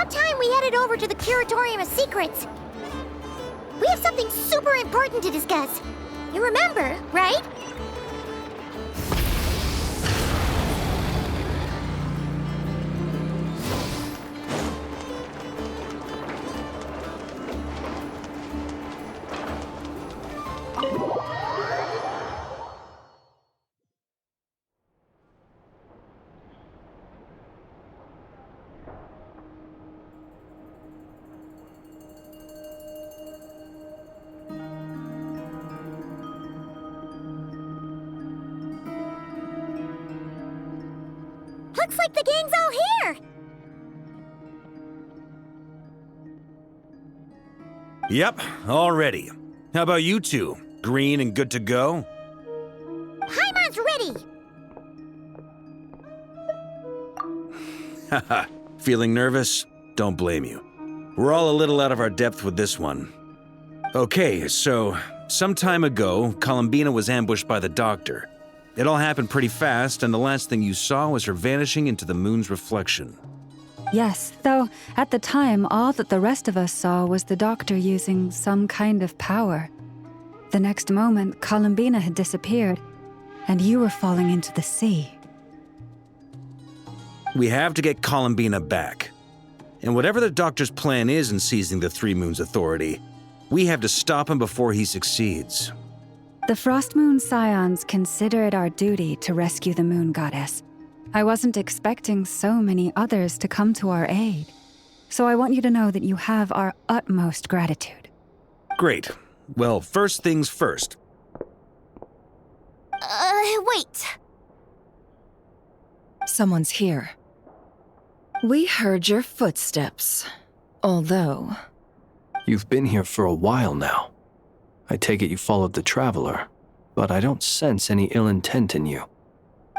about time we headed over to the Curatorium of Secrets. We have something super important to discuss. You remember, right? Looks like the gang's all here! Yep, all ready. How about you two? Green and good to go? Paimon's ready! Haha, feeling nervous? Don't blame you. We're all a little out of our depth with this one. Okay, so, some time ago, Colombina was ambushed by the Doctor. It all happened pretty fast, and the last thing you saw was her vanishing into the moon's reflection. Yes, though at the time, all that the rest of us saw was the Doctor using some kind of power. The next moment, Colombina had disappeared, and you were falling into the sea. We have to get Colombina back. And whatever the Doctor's plan is in seizing the Three Moons Authority, we have to stop him before he succeeds. The Frost Moon Scions consider it our duty to rescue the Moon Goddess. I wasn't expecting so many others to come to our aid. So I want you to know that you have our utmost gratitude. Great. Well, first things first. Wait. Someone's here. We heard your footsteps. Although... You've been here for a while now. I take it you followed the Traveler, but I don't sense any ill intent in you.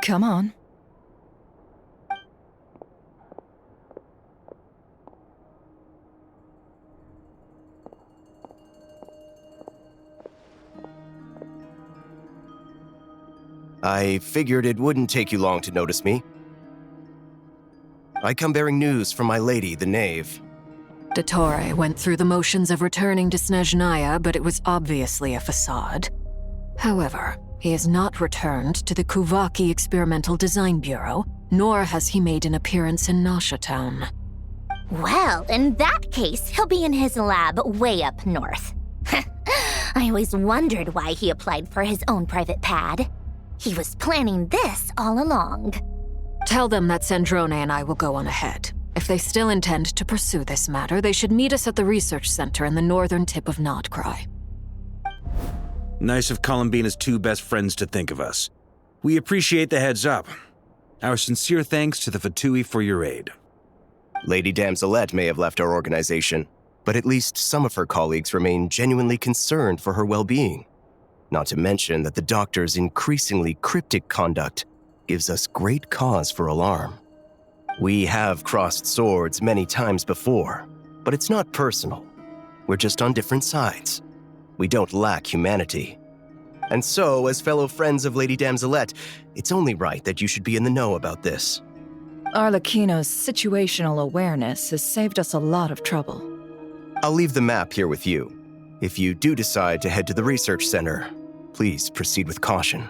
Come on. I figured it wouldn't take you long to notice me. I come bearing news from my lady, the Knave. Dottore went through the motions of returning to Snezhnaya, but it was obviously a facade. However, he has not returned to the Kuvaki Experimental Design Bureau, nor has he made an appearance in Nasha Town. Well, in that case, he'll be in his lab way up north. I always wondered why he applied for his own private pad. He was planning this all along. Tell them that Sandrone and I will go on ahead. If they still intend to pursue this matter, they should meet us at the research center in the northern tip of Nod-Krai. Nice of Colombina's two best friends to think of us. We appreciate the heads up. Our sincere thanks to the Fatui for your aid. Lady Damselette may have left our organization, but at least some of her colleagues remain genuinely concerned for her well-being. Not to mention that the Doctor's increasingly cryptic conduct gives us great cause for alarm. We have crossed swords many times before, but it's not personal. We're just on different sides. We don't lack humanity. And so, as fellow friends of Lady Damselette, it's only right that you should be in the know about this. Arlecchino's situational awareness has saved us a lot of trouble. I'll leave the map here with you. If you do decide to head to the research center, please proceed with caution.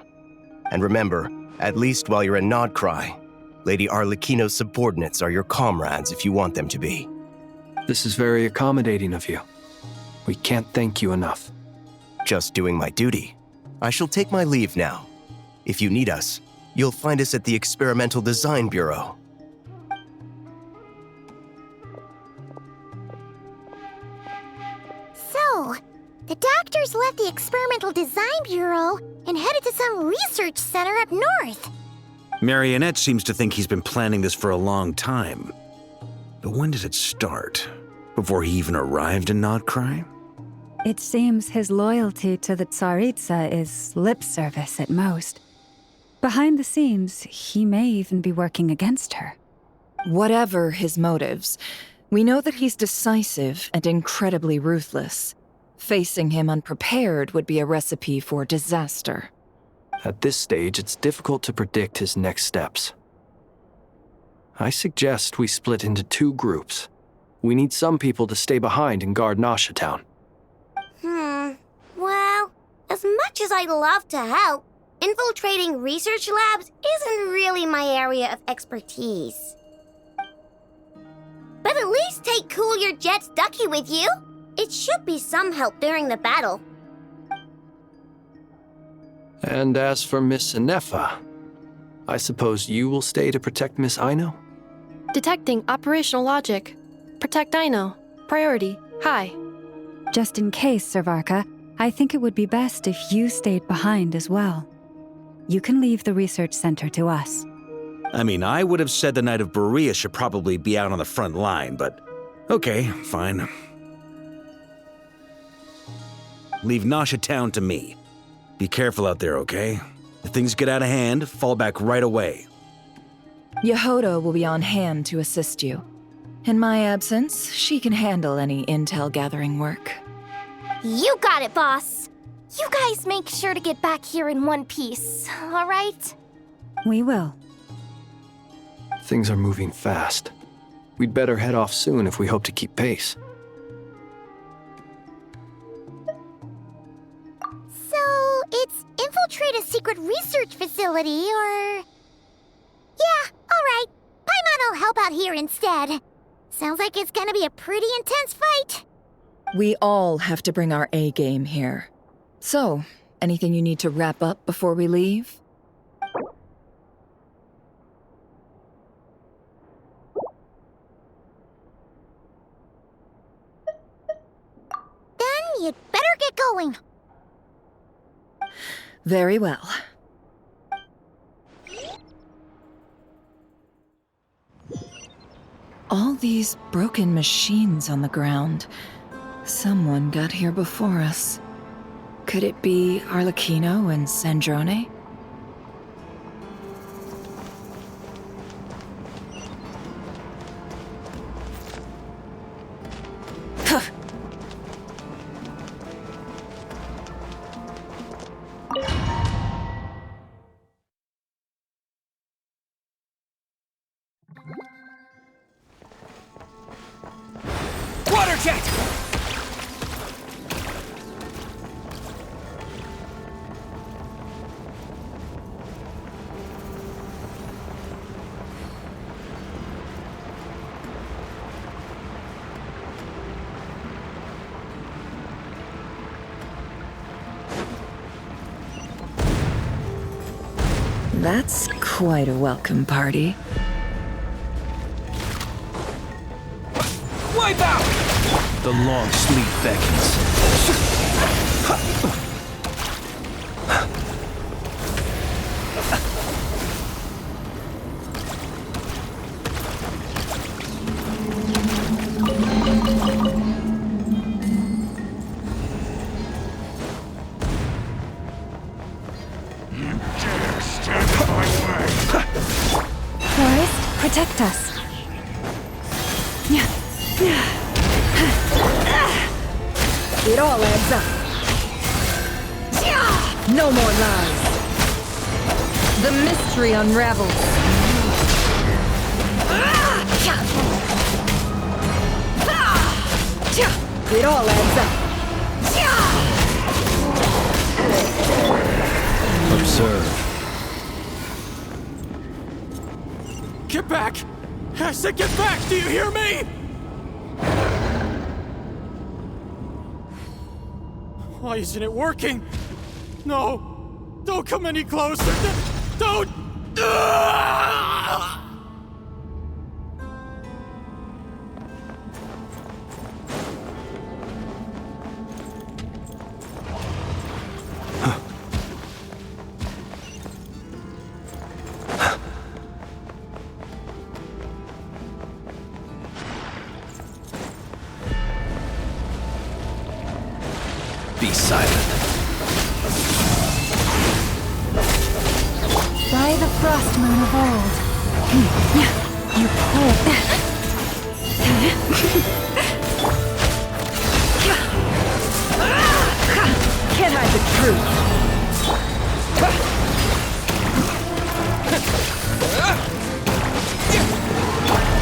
And remember, at least while you're in Nod-Krai, Lady Arlecchino's subordinates are your comrades if you want them to be. This is very accommodating of you. We can't thank you enough. Just doing my duty. I shall take my leave now. If you need us, you'll find us at the Experimental Design Bureau. So, the Doctor's left the Experimental Design Bureau and headed to some research center up north. Marionette seems to think he's been planning this for a long time. But when did it start? Before he even arrived in Nod-Krai? It seems his loyalty to the Tsaritsa is lip service at most. Behind the scenes, he may even be working against her. Whatever his motives, we know that he's decisive and incredibly ruthless. Facing him unprepared would be a recipe for disaster. At this stage, it's difficult to predict his next steps. I suggest we split into two groups. We need some people to stay behind and guard Nasha Town. Well, as much as I'd love to help, infiltrating research labs isn't really my area of expertise. But at least take Cool Your Jet's Ducky with you. It should be some help during the battle. And as for Miss Inefa, I suppose you will stay to protect Miss Aino? Detecting operational logic. Protect Aino. Priority. High. Just in case, Servarka, I think it would be best if you stayed behind as well. You can leave the research center to us. I mean, I would have said the Knight of Berea should probably be out on the front line, but okay, fine. Leave Nasha Town to me. Be careful out there, okay? If things get out of hand, fall back right away. Yehoda will be on hand to assist you. In my absence, she can handle any intel gathering work. You got it, boss. You guys make sure to get back here in one piece, all right? We will. Things are moving fast. We'd better head off soon if we hope to keep pace. So, it's infiltrate a secret research facility, or... Yeah, alright. Paimon will help out here instead. Sounds like it's gonna be a pretty intense fight. We all have to bring our A game here. So, anything you need to wrap up before we leave? Then you'd better get going. Very well. All these broken machines on the ground. Someone got here before us. Could it be Arlecchino and Sandrone? Water jet! That's quite a welcome party. Wipe out! The long sleep beckons. Forest, protect us. It all adds up. No more lies. The mystery unravels. It all adds up. Observe. Get back! I said get back! Do you hear me? Why isn't it working? No! Don't come any closer! Don't! Be silent. By the frost moon of old. You poor... Can't hide the truth.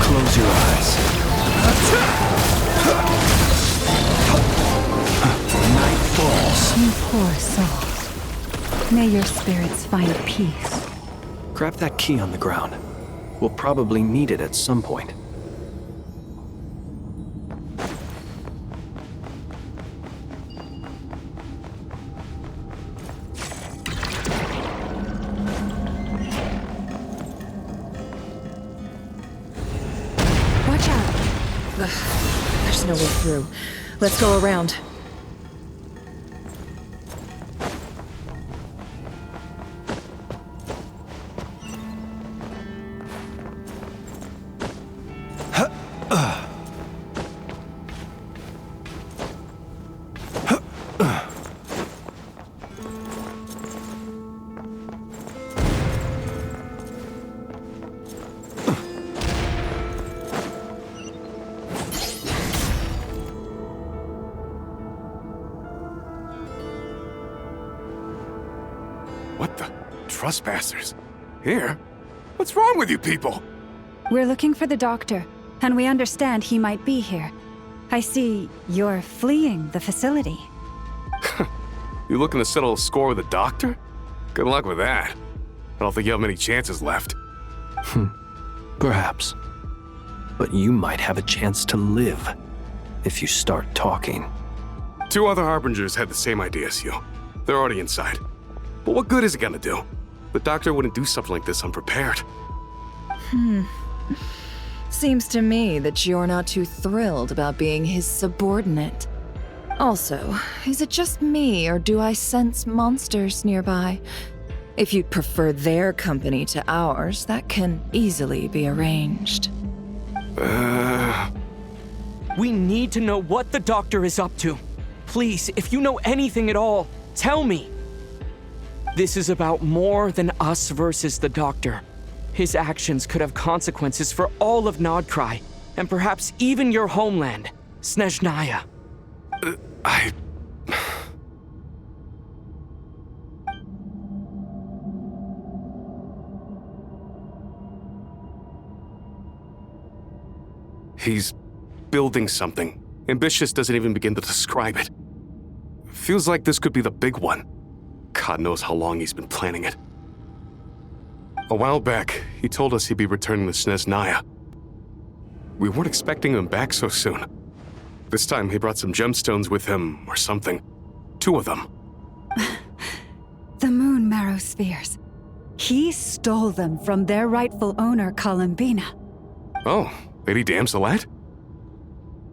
Close your eyes. You poor souls. May your spirits find peace. Grab that key on the ground. We'll probably need it at some point. Watch out. There's no way through. Let's go around. What the? Trespassers? Here? What's wrong with you people? We're looking for the doctor, and we understand he might be here. I see you're fleeing the facility. You looking to settle a score with the doctor? Good luck with that. I don't think you have many chances left. Perhaps. But you might have a chance to live if you start talking. 2 other Harbingers had the same idea as you. They're already inside. But what good is it gonna do? The doctor wouldn't do something like this unprepared. Seems to me that you're not too thrilled about being his subordinate. Also, is it just me, or do I sense monsters nearby? If you'd prefer their company to ours, that can easily be arranged. We need to know what the doctor is up to. Please, if you know anything at all, tell me. This is about more than us versus the doctor. His actions could have consequences for all of Nod-Krai, and perhaps even your homeland, Snezhnaya. He's building something. Ambitious doesn't even begin to describe it. Feels like this could be the big one. God knows how long he's been planning it. A while back, he told us he'd be returning to Snezhnaya. We weren't expecting him back so soon. This time he brought some gemstones with him, or something. 2 of them. The moon marrow spheres. He stole them from their rightful owner, Colombina. Oh, Lady Damselette?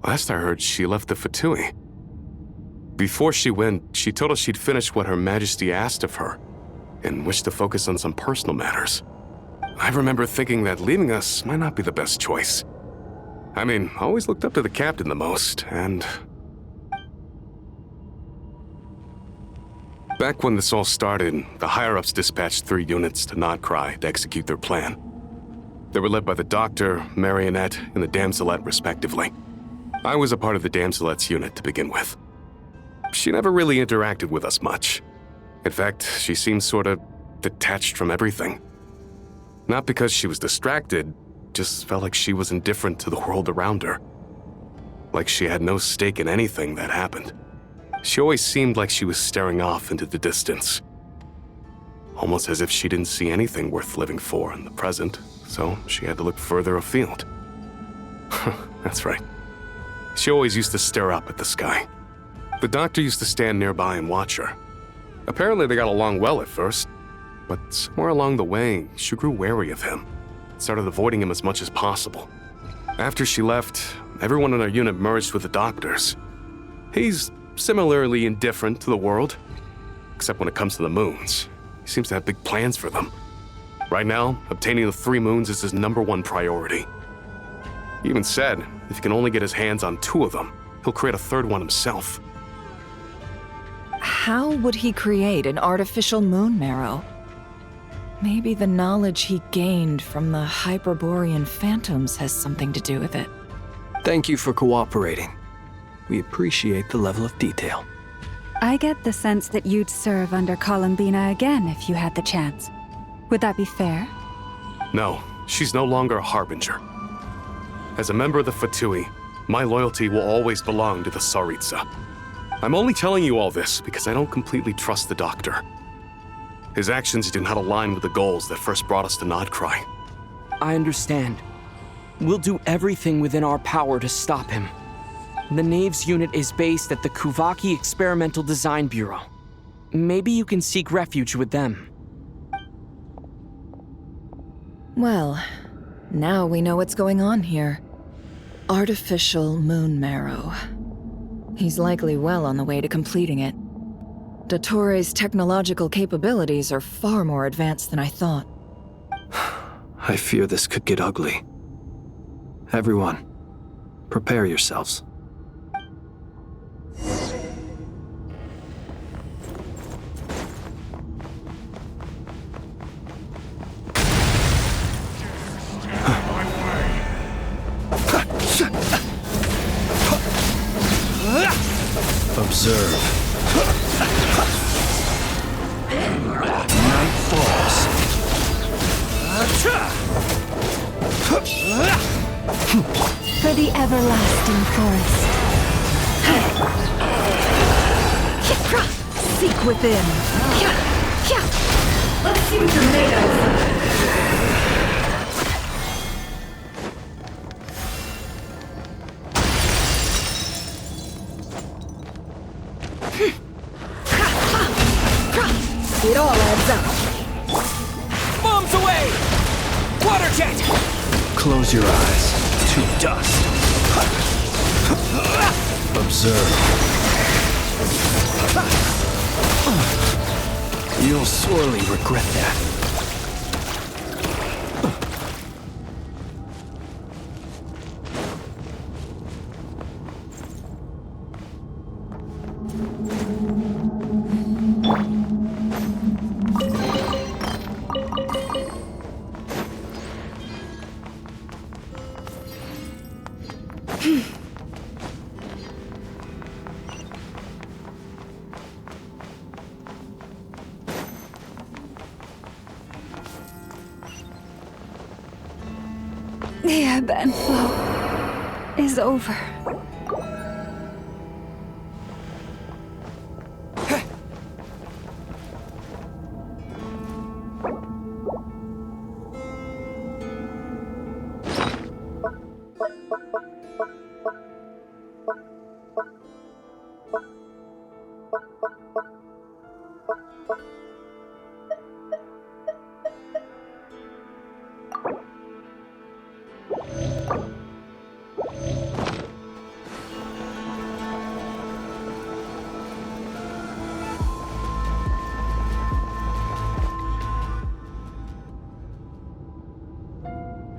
Last I heard, she left the Fatui. Before she went, she told us she'd finished what Her Majesty asked of her, and wished to focus on some personal matters. I remember thinking that leaving us might not be the best choice. I mean, I always looked up to the captain the most, and... Back when this all started, the higher-ups dispatched 3 units to Nod-Krai to execute their plan. They were led by the Doctor, Marionette, and the Damselette, respectively. I was a part of the Damselette's unit to begin with. She never really interacted with us much. In fact, she seemed sort of detached from everything. Not because she was distracted, just felt like she was indifferent to the world around her. Like she had no stake in anything that happened. She always seemed like she was staring off into the distance. Almost as if she didn't see anything worth living for in the present, so she had to look further afield. That's right. She always used to stare up at the sky. The Doctor used to stand nearby and watch her. Apparently they got along well at first, but somewhere along the way, she grew wary of him, started avoiding him as much as possible. After she left, everyone in our unit merged with the Doctor's. He's similarly indifferent to the world, except when it comes to the moons. He seems to have big plans for them. Right now, obtaining the 3 moons is his #1 priority. He even said if he can only get his hands on 2 of them, he'll create a 3rd one himself. How would he create an artificial moon marrow? Maybe the knowledge he gained from the Hyperborean phantoms has something to do with it. Thank you for cooperating. We appreciate the level of detail. I get the sense that you'd serve under Colombina again if you had the chance. Would that be fair? No, she's no longer a Harbinger. As a member of the Fatui, my loyalty will always belong to the Tsaritsa. I'm only telling you all this because I don't completely trust the Doctor. His actions do not align with the goals that first brought us to Nod-Krai. I understand. We'll do everything within our power to stop him. The Knaves unit is based at the Kuvaki Experimental Design Bureau. Maybe you can seek refuge with them. Well, now we know what's going on here. Artificial moon marrow. He's likely well on the way to completing it. Dottore's technological capabilities are far more advanced than I thought. I fear this could get ugly. Everyone, prepare yourselves. Observe. Night falls. For the everlasting forest. Seek within. Let's see what you're made of. It all adds up. Bombs away! Water jet! Close your eyes. To dust. Observe. You'll sorely regret that. The ebb and flow is over.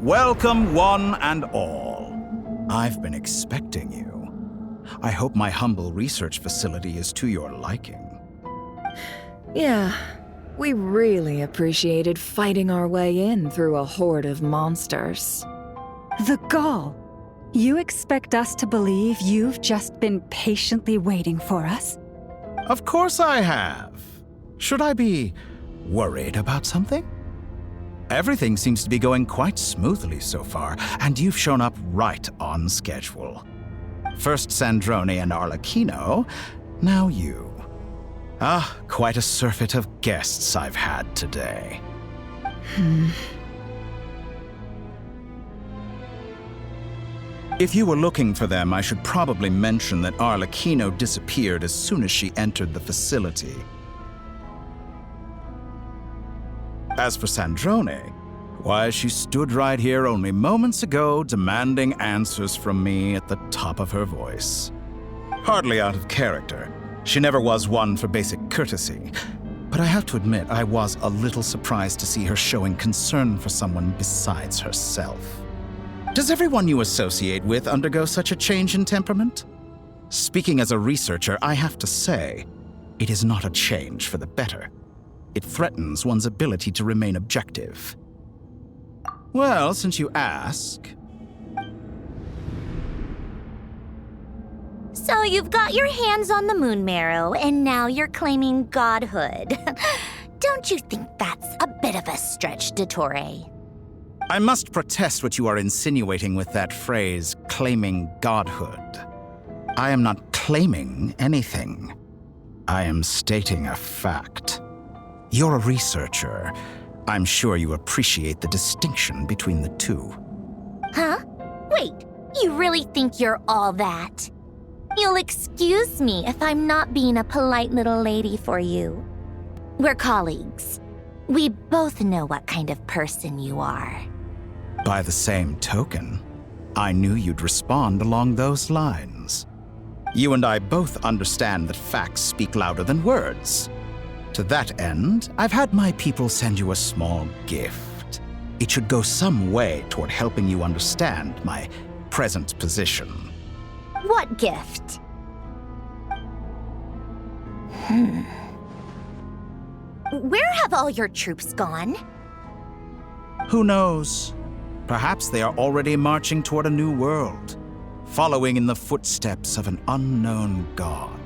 Welcome, one and all. I've been expecting you. I hope my humble research facility is to your liking. Yeah, we really appreciated fighting our way in through a horde of monsters. The gall. You expect us to believe you've just been patiently waiting for us? Of course I have. Should I be worried about something? Everything seems to be going quite smoothly so far, and you've shown up right on schedule. First Sandrone and Arlecchino, now you. Ah, quite a surfeit of guests I've had today. If you were looking for them, I should probably mention that Arlecchino disappeared as soon as she entered the facility. As for Sandrone, why, she stood right here only moments ago demanding answers from me at the top of her voice. Hardly out of character. She never was one for basic courtesy. But I have to admit, I was a little surprised to see her showing concern for someone besides herself. Does everyone you associate with undergo such a change in temperament? Speaking as a researcher, I have to say, it is not a change for the better. It threatens one's ability to remain objective. Well, since you ask... So you've got your hands on the moon marrow, and now you're claiming godhood. Don't you think that's a bit of a stretch, Dottore? I must protest what you are insinuating with that phrase, claiming godhood. I am not claiming anything. I am stating a fact. You're a researcher. I'm sure you appreciate the distinction between the two. Huh? Wait, you really think you're all that? You'll excuse me if I'm not being a polite little lady for you. We're colleagues. We both know what kind of person you are. By the same token, I knew you'd respond along those lines. You and I both understand that facts speak louder than words. To that end, I've had my people send you a small gift. It should go some way toward helping you understand my present position. What gift? Where have all your troops gone? Who knows? Perhaps they are already marching toward a new world, following in the footsteps of an unknown god.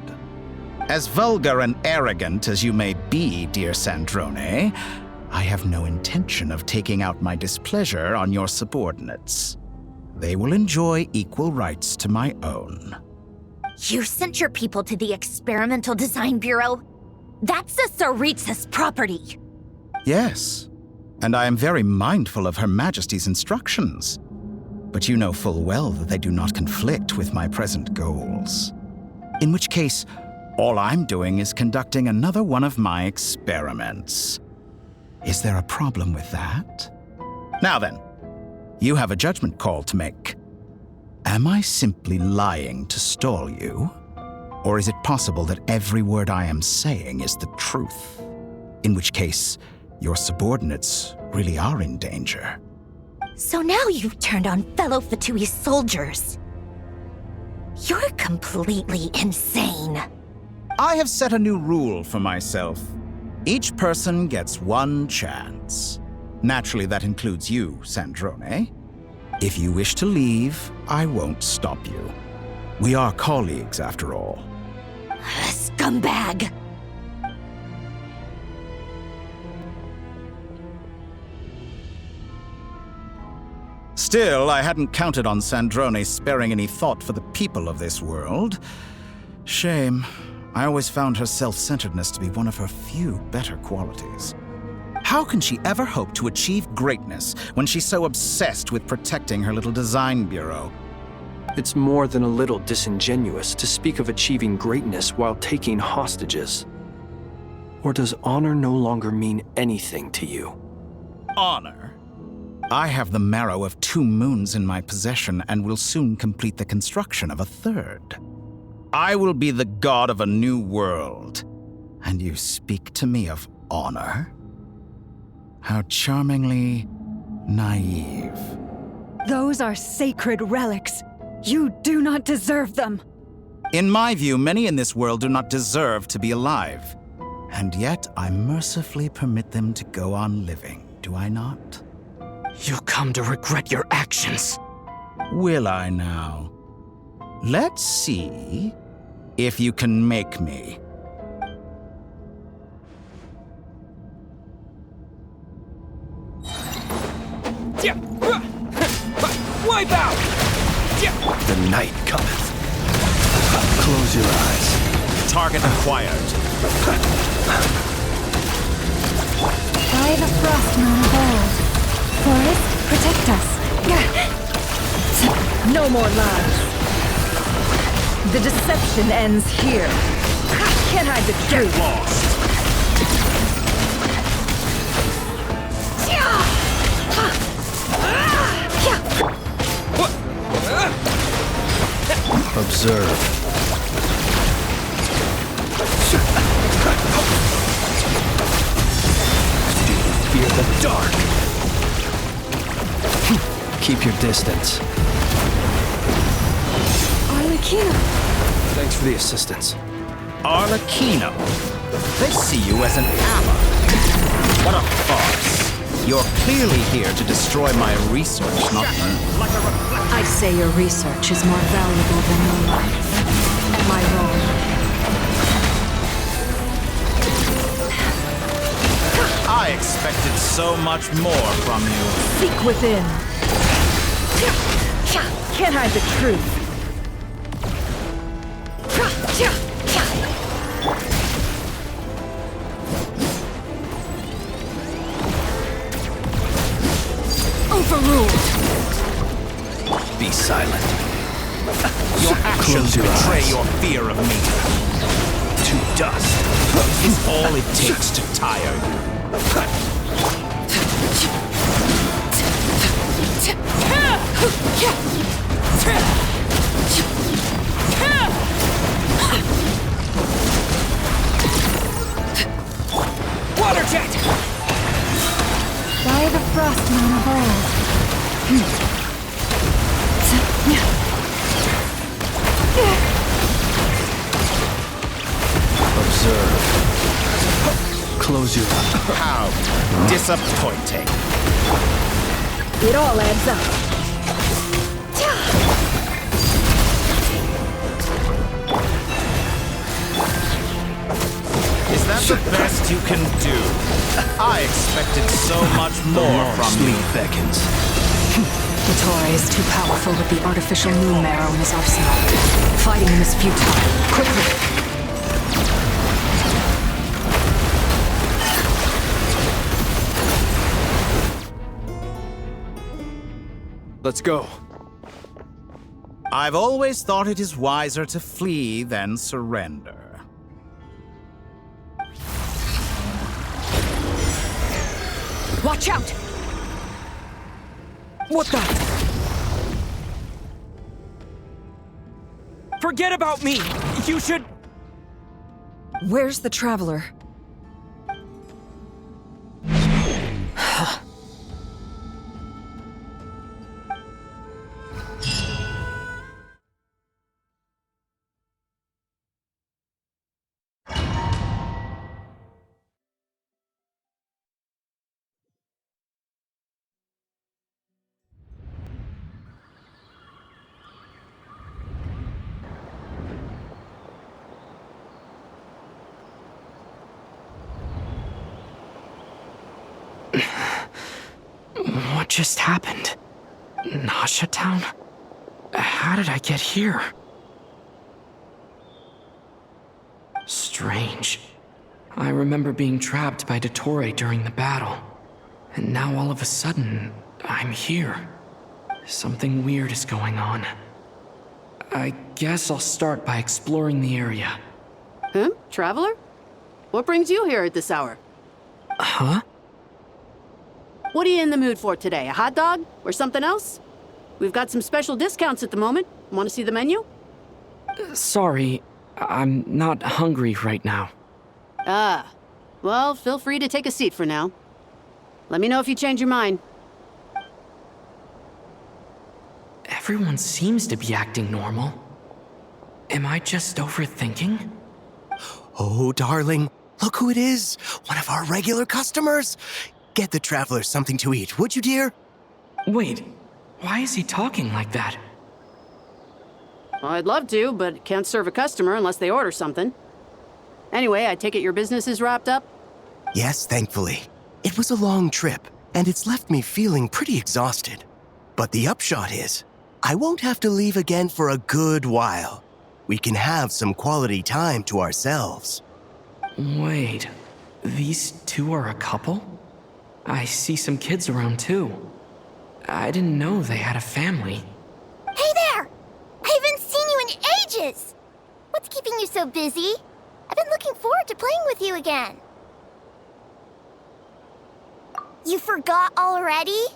As vulgar and arrogant as you may be, dear Sandrone, I have no intention of taking out my displeasure on your subordinates. They will enjoy equal rights to my own. You sent your people to the Experimental Design Bureau? That's a Tsaritsa's property. Yes, and I am very mindful of Her Majesty's instructions. But you know full well that they do not conflict with my present goals. In which case, all I'm doing is conducting another one of my experiments. Is there a problem with that? Now then, you have a judgment call to make. Am I simply lying to stall you? Or is it possible that every word I am saying is the truth? In which case, your subordinates really are in danger. So now you've turned on fellow Fatui soldiers. You're completely insane. I have set a new rule for myself. Each person gets one chance. Naturally, that includes you, Sandrone. If you wish to leave, I won't stop you. We are colleagues, after all. Scumbag! Still, I hadn't counted on Sandrone sparing any thought for the people of this world. Shame. I always found her self-centeredness to be one of her few better qualities. How can she ever hope to achieve greatness when she's so obsessed with protecting her little design bureau? It's more than a little disingenuous to speak of achieving greatness while taking hostages. Or does honor no longer mean anything to you? Honor? I have the marrow of 2 moons in my possession and will soon complete the construction of a 3rd. I will be the god of a new world. And you speak to me of honor? How charmingly naive. Those are sacred relics. You do not deserve them. In my view, many in this world do not deserve to be alive. And yet, I mercifully permit them to go on living, do I not? You'll come to regret your actions. Will I now? Let's see if you can make me. Wipe out! The night cometh. Close your eyes. Target acquired. By the frost moon of old. Forest, protect us. No more lies. The deception ends here. Can't hide the truth. Lost. Observe. Fear the dark. Keep your distance. Arlecchino. Thanks for the assistance. Arlecchino. They see you as an ally. What a farce. You're clearly here to destroy my research, not me. I say your research is more valuable than your life. Am I wrong? I expected so much more from you. Seek within. Can't hide the truth. Overruled. Be silent. Your actions betray your fear of me. To dust is all it takes to tire you. Water jet! By the frost moon of old. Observe. Close your eyes. How disappointing. It all adds up. Is that the best you can do? I expected so much more from you. Sleep beckons. Dottore is too powerful with the artificial moon marrow in his arsenal. Fighting him is futile. Quickly! Let's go. I've always thought it is wiser to flee than surrender. Watch out! What the? Forget about me! You should... Where's the Traveler? What just happened? Nasha Town? How did I get here? Strange. I remember being trapped by Dottore during the battle. And now all of a sudden, I'm here. Something weird is going on. I guess I'll start by exploring the area. Huh? Traveler? What brings you here at this hour? Huh? What are you in the mood for today? A hot dog? Or something else? We've got some special discounts at the moment. Want to see the menu? Sorry, I'm not hungry right now. Ah. Well, feel free to take a seat for now. Let me know if you change your mind. Everyone seems to be acting normal. Am I just overthinking? Oh, darling, look who it is. One of our regular customers. Get the Traveler something to eat, would you, dear? Wait, why is he talking like that? Well, I'd love to, but can't serve a customer unless they order something. Anyway, I take it your business is wrapped up? Yes, thankfully. It was a long trip, and it's left me feeling pretty exhausted. But the upshot is, I won't have to leave again for a good while. We can have some quality time to ourselves. Wait, these two are a couple? I see some kids around too. I didn't know they had a family. Hey there! I haven't seen you in ages! What's keeping you so busy? I've been looking forward to playing with you again. You forgot already?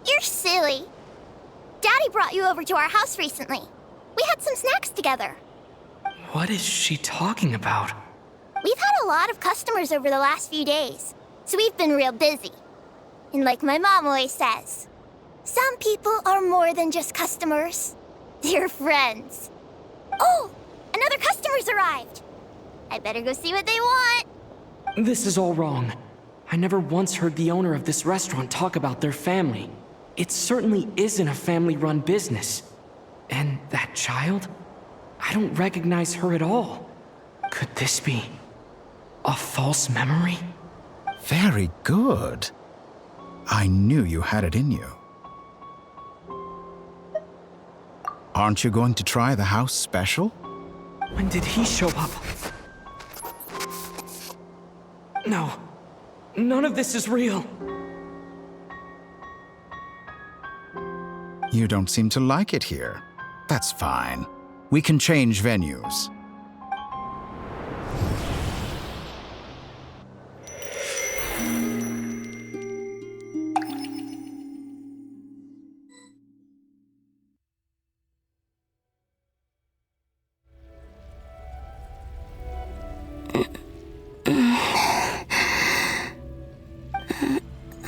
You're silly. Daddy brought you over to our house recently. We had some snacks together. What is she talking about? We've had a lot of customers over the last few days, so we've been real busy. And like my mom always says, some people are more than just customers. They're friends. Oh, another customer's arrived. I better go see what they want. This is all wrong. I never once heard the owner of this restaurant talk about their family. It certainly isn't a family-run business. And that child? I don't recognize her at all. Could this be a false memory? Very good. I knew you had it in you. Aren't you going to try the house special? When did he show up? No. None of this is real. You don't seem to like it here. That's fine. We can change venues.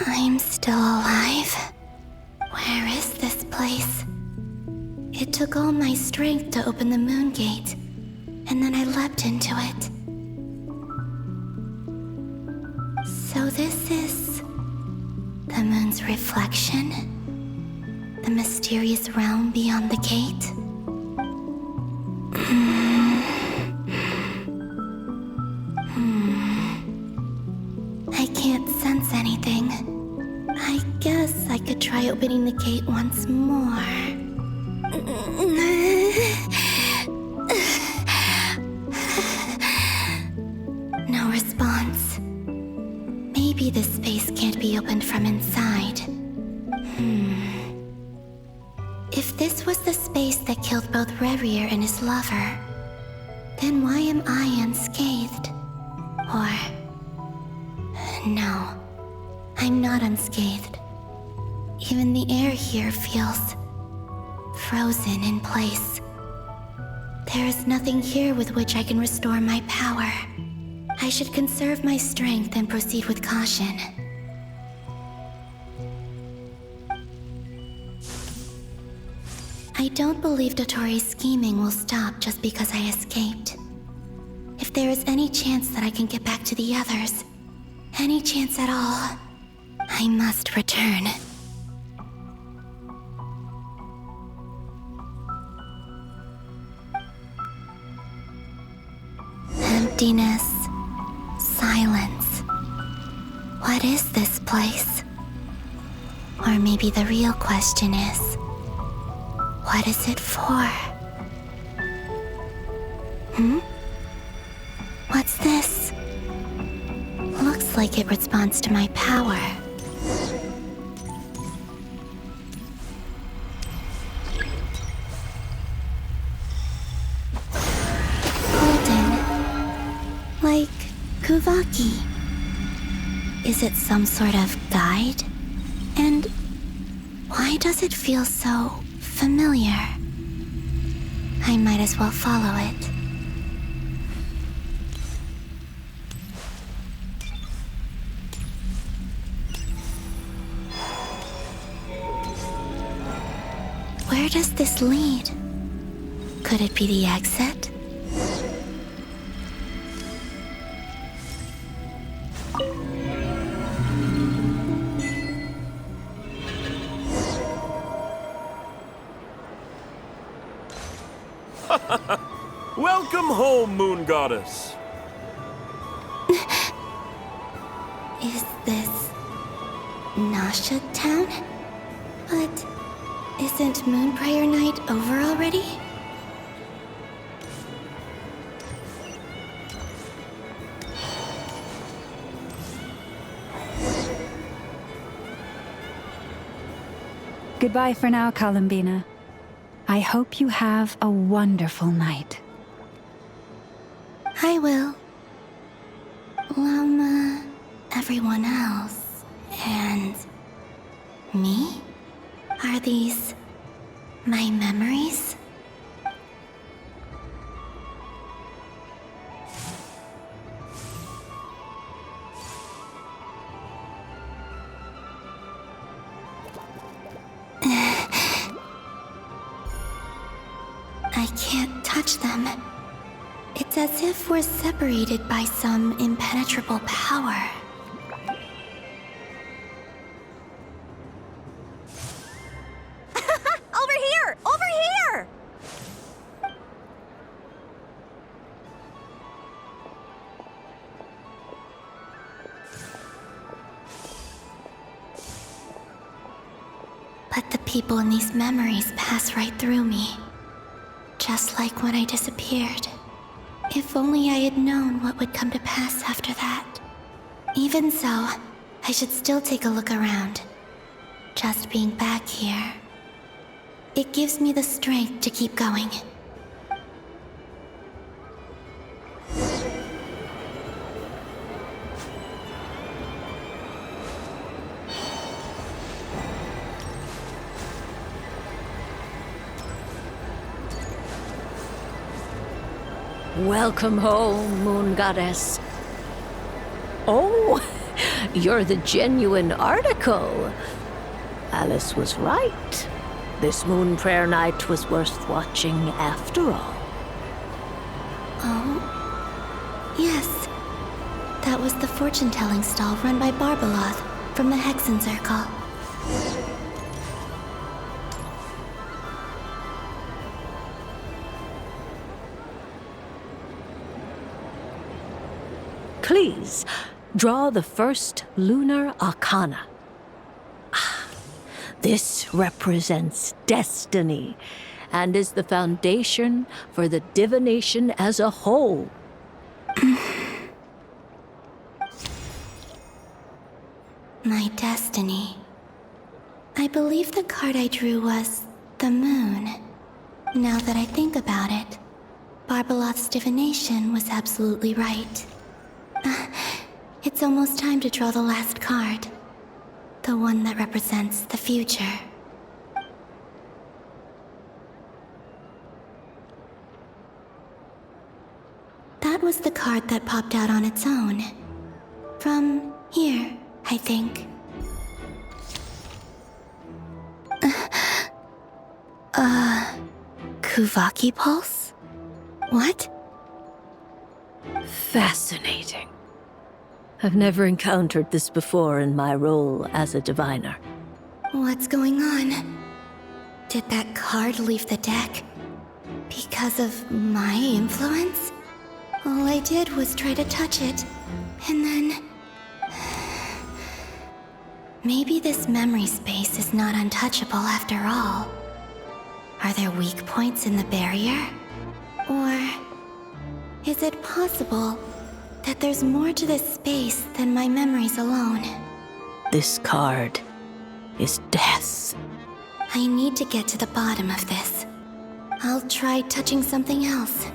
I'm still alive. Where is this place? It took all my strength to open the moon gate, and then I leapt into it. So this is the moon's reflection? The mysterious realm beyond the gate? I can't sense anything. I guess I could try opening the gate once more. No response. Maybe this space can't be opened from inside. If this was the space that killed both Rerir and his lover, then why am I unscathed? Or... no, I'm not unscathed. Even the air here feels frozen in place. There is nothing here with which I can restore my power. I should conserve my strength and proceed with caution. I don't believe Dottore's scheming will stop just because I escaped. If there is any chance that I can get back to the others, any chance at all, I must return. Emptiness, silence. What is this place? Or maybe the real question is, what is it for? What's this? Looks like it responds to my power. Golden. Like Kuvaki. Is it some sort of guide? And why does it feel so familiar? I might as well follow it. Where does this lead? Could it be the exit? Welcome home, Moon Goddess. Is this Nasha Town? But isn't Moon Prayer Night over already? Goodbye for now, Colombina. I hope you have a wonderful night. I will. Llama, everyone else, and me? Are these my memories? I can't touch them. It's as if we're separated by some impenetrable power. Over here! Over here! But the people in these memories pass right through me. Just like when I disappeared. If only I had known what would come to pass after that. Even so, I should still take a look around. Just being back here, it gives me the strength to keep going. Welcome home, Moon Goddess. Oh, you're the genuine article. Alice was right. This moon prayer night was worth watching after all. Oh, yes. That was the fortune-telling stall run by Barbeloth from the Hexen Circle. Please, draw the first lunar arcana. This represents destiny and is the foundation for the divination as a whole. My destiny. I believe the card I drew was the moon. Now that I think about it, Barbeloth's divination was absolutely right. It's almost time to draw the last card. The one that represents the future. That was the card that popped out on its own. From here, I think. Kuvaki Pulse? What? Fascinating. I've never encountered this before in my role as a diviner. What's going on? Did that card leave the deck? Because of my influence? All I did was try to touch it, and then... Maybe this memory space is not untouchable after all. Are there weak points in the barrier? Or... is it possible that there's more to this space than my memories alone? This card is death. I need to get to the bottom of this. I'll try touching something else.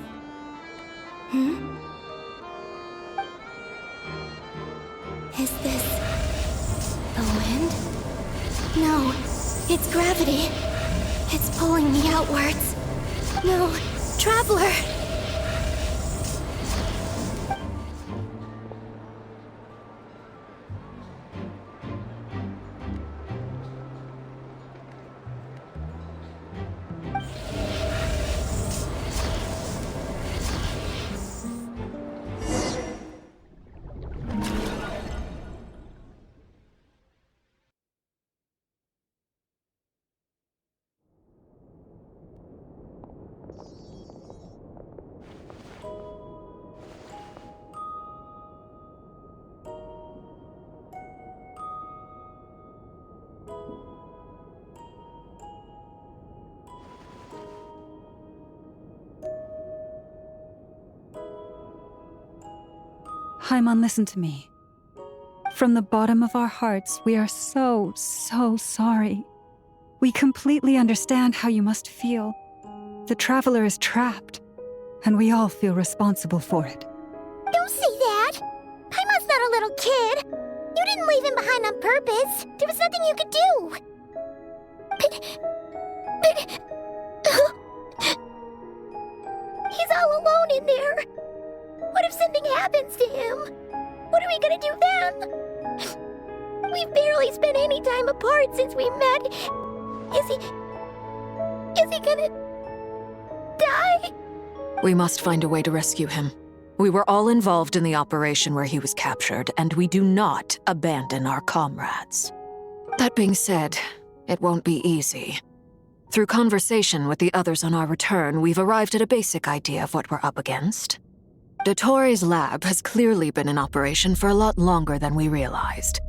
Is this... the wind? No, it's gravity. It's pulling me outwards. No, Traveler! Haimon, listen to me. From the bottom of our hearts, we are so sorry. We completely understand how you must feel. The Traveler is trapped, and we all feel responsible for it. Don't say that! Paimon's not a little kid! You didn't leave him behind on purpose! There was nothing you could do! But... he's all alone in there! What if something happens to him? What are we gonna do then? We've barely spent any time apart since we met. Is he gonna... die? We must find a way to rescue him. We were all involved in the operation where he was captured, and we do not abandon our comrades. That being said, it won't be easy. Through conversation with the others on our return, we've arrived at a basic idea of what we're up against. Dottore's lab has clearly been in operation for a lot longer than we realized.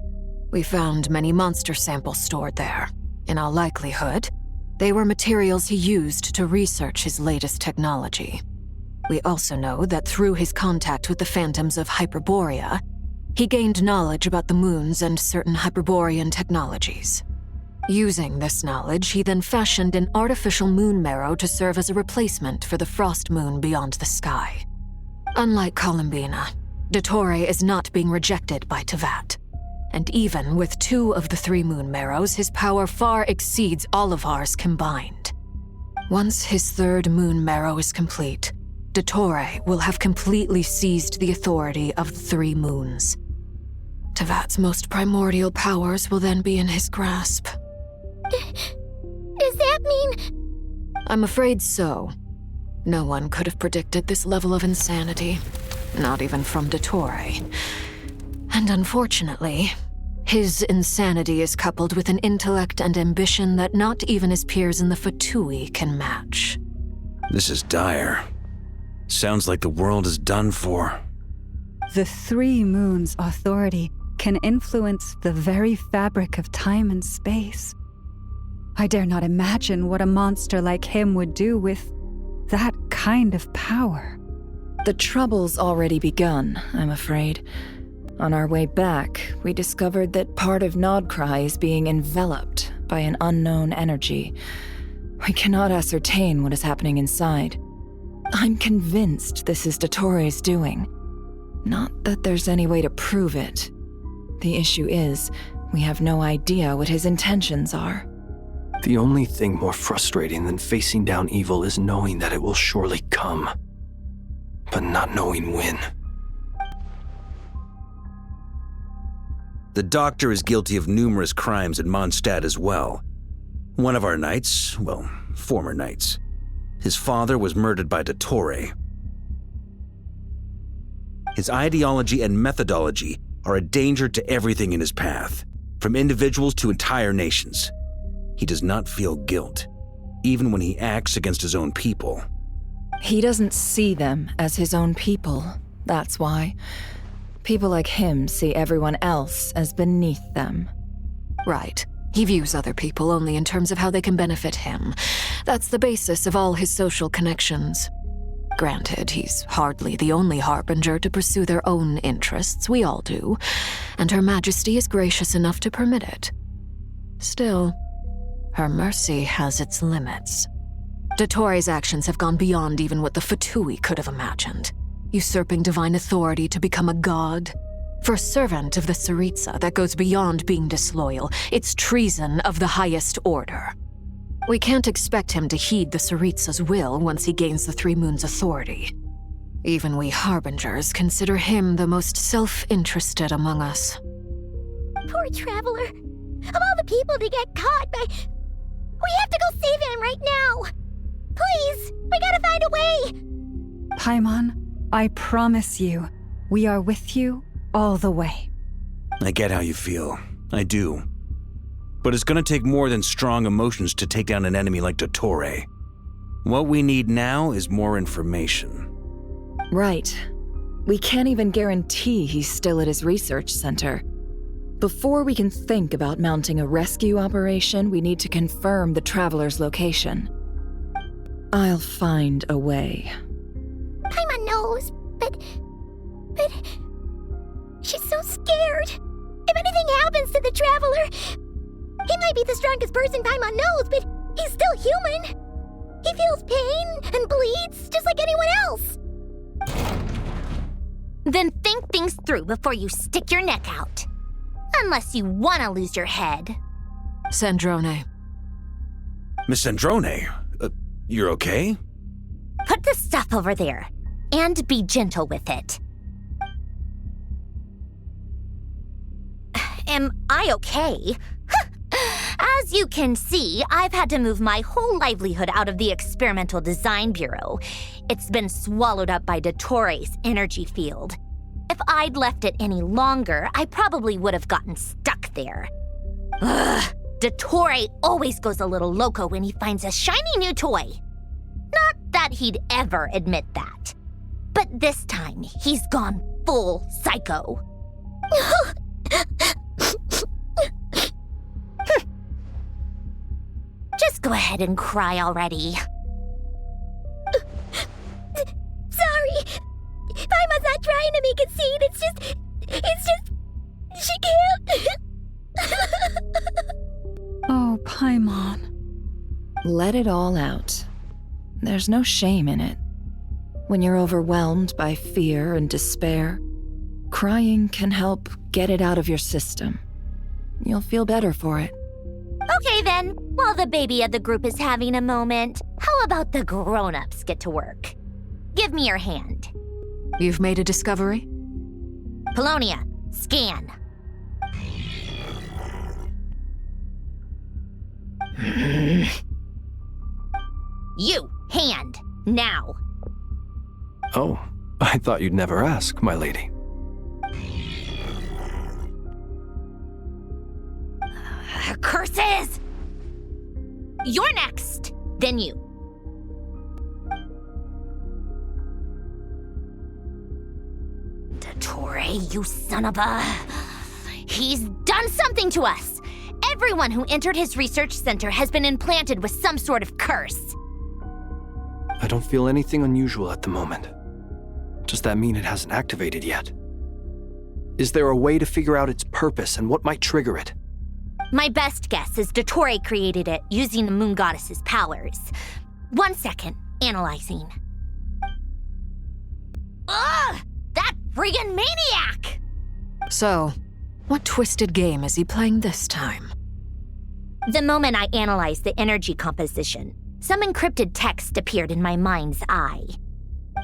We found many monster samples stored there. In all likelihood, They were materials he used to research his latest technology. We also know that through his contact with the phantoms of Hyperborea, he gained knowledge about the moons and certain Hyperborean technologies. Using this knowledge, he then fashioned an artificial moon marrow to serve as a replacement for the frost moon beyond the sky. Unlike Colombina, Dottore is not being rejected by Teyvat. And even with 2 of the 3 moon marrows, his power far exceeds all of ours combined. Once his 3rd moon marrow is complete, Dottore will have completely seized the authority of the 3 moons. Teyvat's most primordial powers will then be in his grasp. Does that mean... I'm afraid so. No one could have predicted this level of insanity. Not even from Dottore. And unfortunately, his insanity is coupled with an intellect and ambition that not even his peers in the Fatui can match. This is dire. Sounds like the world is done for. The 3 moons' authority can influence the very fabric of time and space. I dare not imagine what a monster like him would do with that kind of power. The trouble's already begun, I'm afraid. On our way back, we discovered that part of Nod-Krai is being enveloped by an unknown energy. We cannot ascertain what is happening inside. I'm convinced this is Dottore's doing. Not that there's any way to prove it. The issue is, we have no idea what his intentions are. The only thing more frustrating than facing down evil is knowing that it will surely come, but not knowing when. The Doctor is guilty of numerous crimes in Mondstadt as well. One of our knights, well, former knights, his father was murdered by Dottore. His ideology and methodology are a danger to everything in his path, from individuals to entire nations. He does not feel guilt, even when he acts against his own people. He doesn't see them as his own people, that's why. People like him see everyone else as beneath them. Right. He views other people only in terms of how they can benefit him. That's the basis of all his social connections. Granted, he's hardly the only harbinger to pursue their own interests. We all do. And Her Majesty is gracious enough to permit it. Still, her mercy has its limits. Dottore's actions have gone beyond even what the Fatui could have imagined. Usurping divine authority to become a god. For a servant of the Tsaritsa, that goes beyond being disloyal. It's treason of the highest order. We can't expect him to heed the Tsaritsa's will once he gains the 3 moons' authority. Even we harbingers consider him the most self-interested among us. Poor Traveler. Of all the people to get caught by... We have to go save him right now! Please! We gotta find a way! Paimon, I promise you, we are with you all the way. I get how you feel. I do. But it's gonna take more than strong emotions to take down an enemy like Dottore. What we need now is more information. Right. We can't even guarantee he's still at his research center. Before we can think about mounting a rescue operation, we need to confirm the Traveler's location. I'll find a way. Paimon knows, but... She's so scared. If anything happens to the Traveler... He might be the strongest person Paimon knows, but he's still human. He feels pain and bleeds just like anyone else. Then think things through before you stick your neck out. Unless you want to lose your head. Sandrone. Miss Sandrone, you're okay? Put the stuff over there, and be gentle with it. Am I okay? As you can see, I've had to move my whole livelihood out of the Experimental Design Bureau. It's been swallowed up by Dottore's energy field. If I'd left it any longer, I probably would have gotten stuck there. Ugh, Dottore always goes a little loco when he finds a shiny new toy. Not that he'd ever admit that. But this time, he's gone full psycho. Just go ahead and cry already. Sorry. Paimon's not trying to make a scene. It's just... She can't. Oh, Paimon. Let it all out. There's no shame in it. When you're overwhelmed by fear and despair, crying can help get it out of your system. You'll feel better for it. Okay then, while the baby of the group is having a moment, how about the grown-ups get to work? Give me your hand. You've made a discovery? Polonia, scan. You, hand, now. Oh, I thought you'd never ask, my lady. Curses! You're next, then you. Dottore, you son of a... He's done something to us! Everyone who entered his research center has been implanted with some sort of curse. I don't feel anything unusual at the moment. Does that mean it hasn't activated yet? Is there a way to figure out its purpose and what might trigger it? My best guess is Dottore created it using the moon goddess's powers. 1 second, analyzing. Ugh! That friggin' maniac! So, what twisted game is he playing this time? The moment I analyzed the energy composition, some encrypted text appeared in my mind's eye.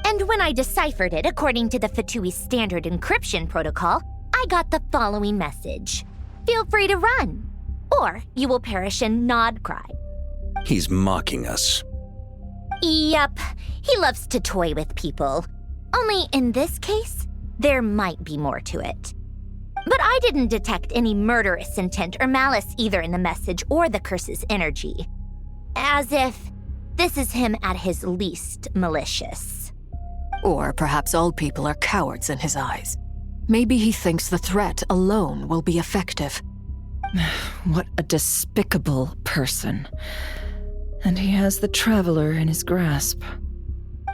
And when I deciphered it according to the Fatui standard encryption protocol, I got the following message. Feel free to run, or you will perish in Nod-Krai. He's mocking us. Yep, he loves to toy with people. Only in this case, there might be more to it. But I didn't detect any murderous intent or malice either in the message or the curse's energy. As if this is him at his least malicious. Or perhaps all people are cowards in his eyes. Maybe he thinks the threat alone will be effective. What a despicable person. And he has the Traveler in his grasp.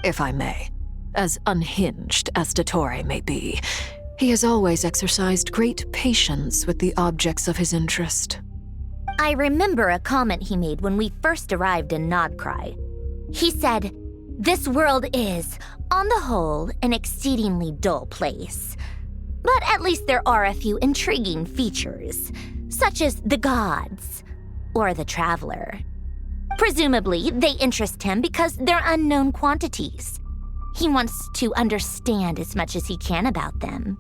If I may, as unhinged as Dottore may be, he has always exercised great patience with the objects of his interest. I remember a comment he made when we first arrived in Nod-Krai. He said, "This world is, on the whole, an exceedingly dull place. But at least there are a few intriguing features, such as the gods or the Traveler. Presumably, they interest him because they're unknown quantities. He wants to understand as much as he can about them."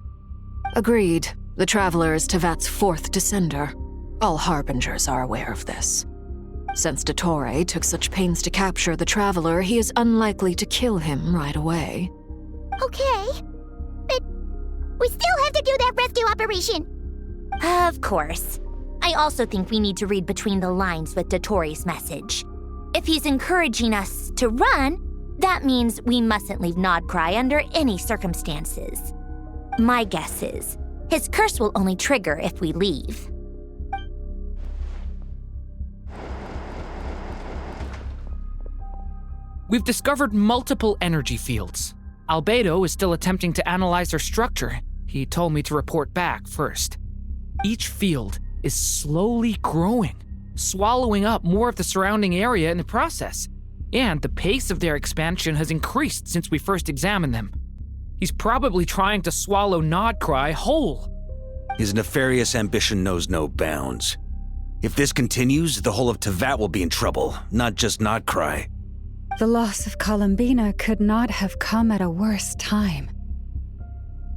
Agreed. The Traveler is Tevat's fourth descender. All Harbingers are aware of this. Since Dottore took such pains to capture the Traveler, he is unlikely to kill him right away. Okay, but we still have to do that rescue operation. Of course. I also think we need to read between the lines with Dottore's message. If he's encouraging us to run, that means we mustn't leave Nod-Krai under any circumstances. My guess is, his curse will only trigger if we leave. We've discovered multiple energy fields. Albedo is still attempting to analyze their structure. He told me to report back first. Each field is slowly growing, swallowing up more of the surrounding area in the process. And the pace of their expansion has increased since we first examined them. He's probably trying to swallow Nod-Krai whole. His nefarious ambition knows no bounds. If this continues, the whole of Tevat will be in trouble, not just Nod-Krai. The loss of Colombina could not have come at a worse time.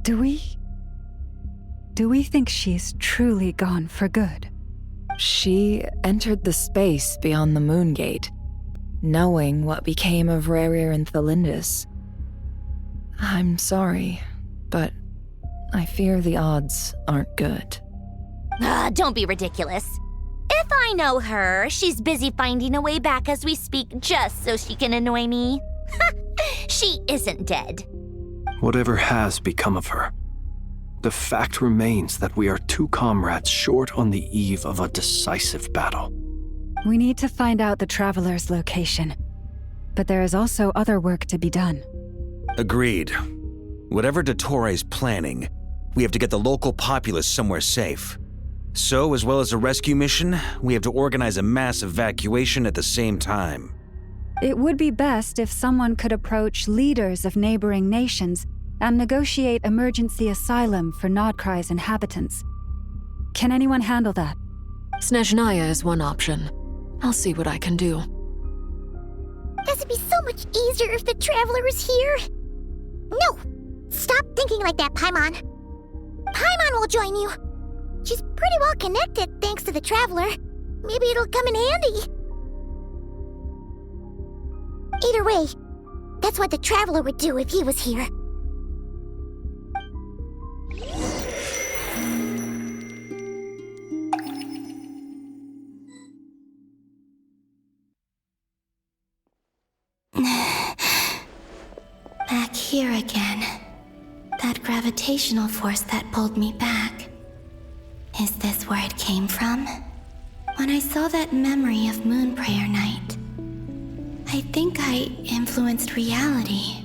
Do we think she's truly gone for good? She entered the space beyond the Moon Gate, knowing what became of Rerir and Thalindis. I'm sorry, but I fear the odds aren't good. Don't be ridiculous. If I know her, she's busy finding a way back as we speak just so she can annoy me. She isn't dead. Whatever has become of her, the fact remains that we are two comrades short on the eve of a decisive battle. We need to find out the Traveler's location. But there is also other work to be done. Agreed. Whatever Dottore's planning, we have to get the local populace somewhere safe. So, as well as a rescue mission, we have to organize a mass evacuation at the same time. It would be best if someone could approach leaders of neighboring nations and negotiate emergency asylum for Nod-Krai's inhabitants. Can anyone handle that? Snezhnaya is one option. I'll see what I can do. This would be so much easier if the Traveler was here. No! Stop thinking like that, Paimon. Paimon will join you. She's pretty well connected thanks to the Traveler. Maybe it'll come in handy. Either way, that's what the Traveler would do if he was here. Back here again. That gravitational force that pulled me back. Is this where it came from? When I saw that memory of Moon Prayer Night, I think I influenced reality.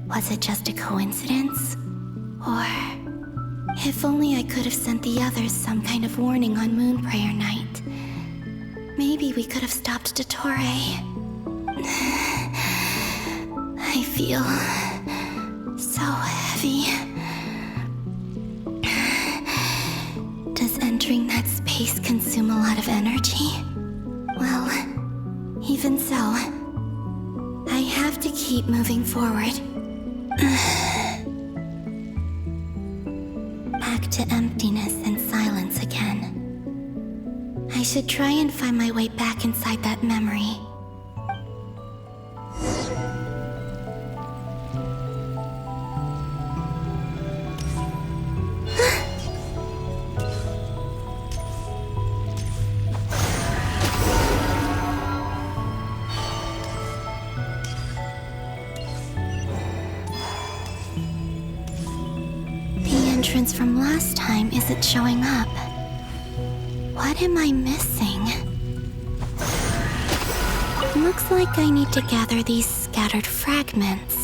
Was it just a coincidence? Or if only I could have sent the others some kind of warning on Moon Prayer Night. Maybe we could have stopped Dottore. I feel so heavy. Does entering that space consume a lot of energy? Well, even so, I have to keep moving forward. Back to emptiness and silence again. I should try and find my way back inside that memory. From last time isn't showing up. What am I missing? Looks like I need to gather these scattered fragments.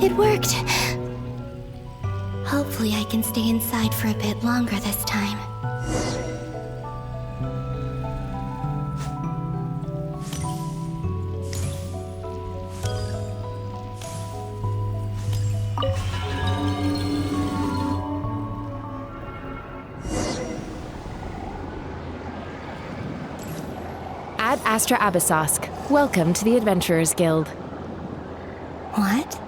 It worked! Hopefully I can stay inside for a bit longer this time. Ad Astra Abyssosk. Welcome to the Adventurers Guild. What?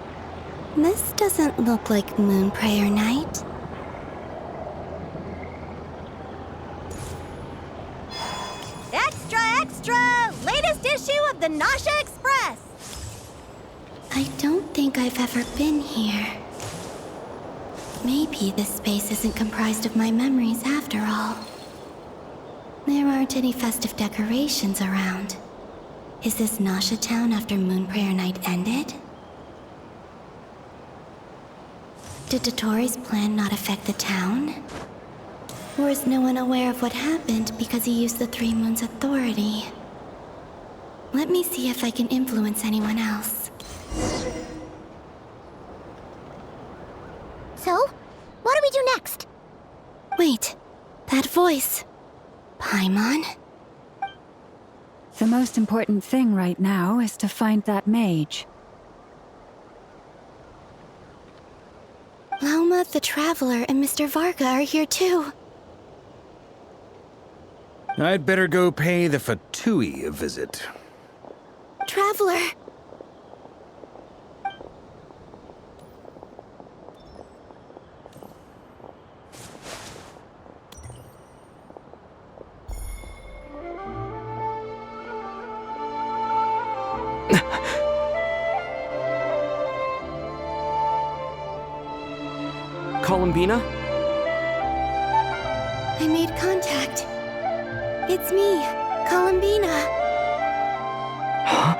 This doesn't look like Moon Prayer Night. Extra, extra! Latest issue of the Nasha Express! I don't think I've ever been here. Maybe this space isn't comprised of my memories after all. There aren't any festive decorations around. Is this Nasha Town after Moon Prayer Night ended? Did Dottore's plan not affect the town? Or is no one aware of what happened because he used the Three Moons' authority? Let me see if I can influence anyone else. So, what do we do next? Wait, that voice. Paimon? The most important thing right now is to find that mage. Lauma the Traveler and Mr. Varga are here too. I'd better go pay the Fatui a visit. Traveler! Colombina? I made contact. It's me, Colombina. Huh?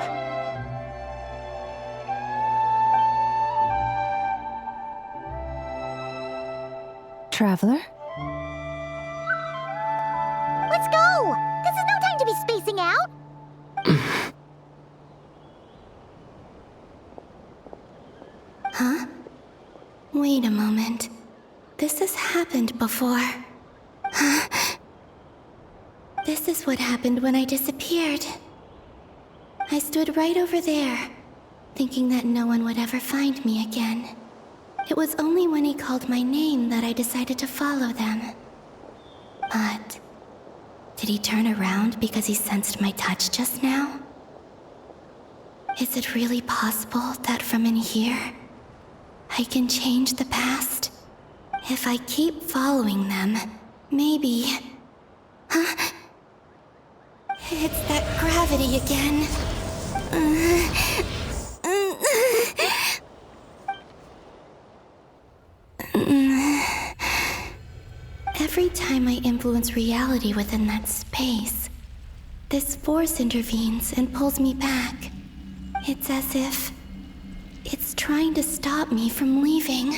Traveler? Let's go! This is no time to be spacing out! Huh? Wait a moment. This has happened before. Huh? This is what happened when I disappeared. I stood right over there, thinking that no one would ever find me again. It was only when he called my name that I decided to follow them. But did he turn around because he sensed my touch just now? Is it really possible that from in here, I can change the past? If I keep following them, maybe... Huh? It's that gravity again. Every time I influence reality within that space, this force intervenes and pulls me back. It's as if it's trying to stop me from leaving.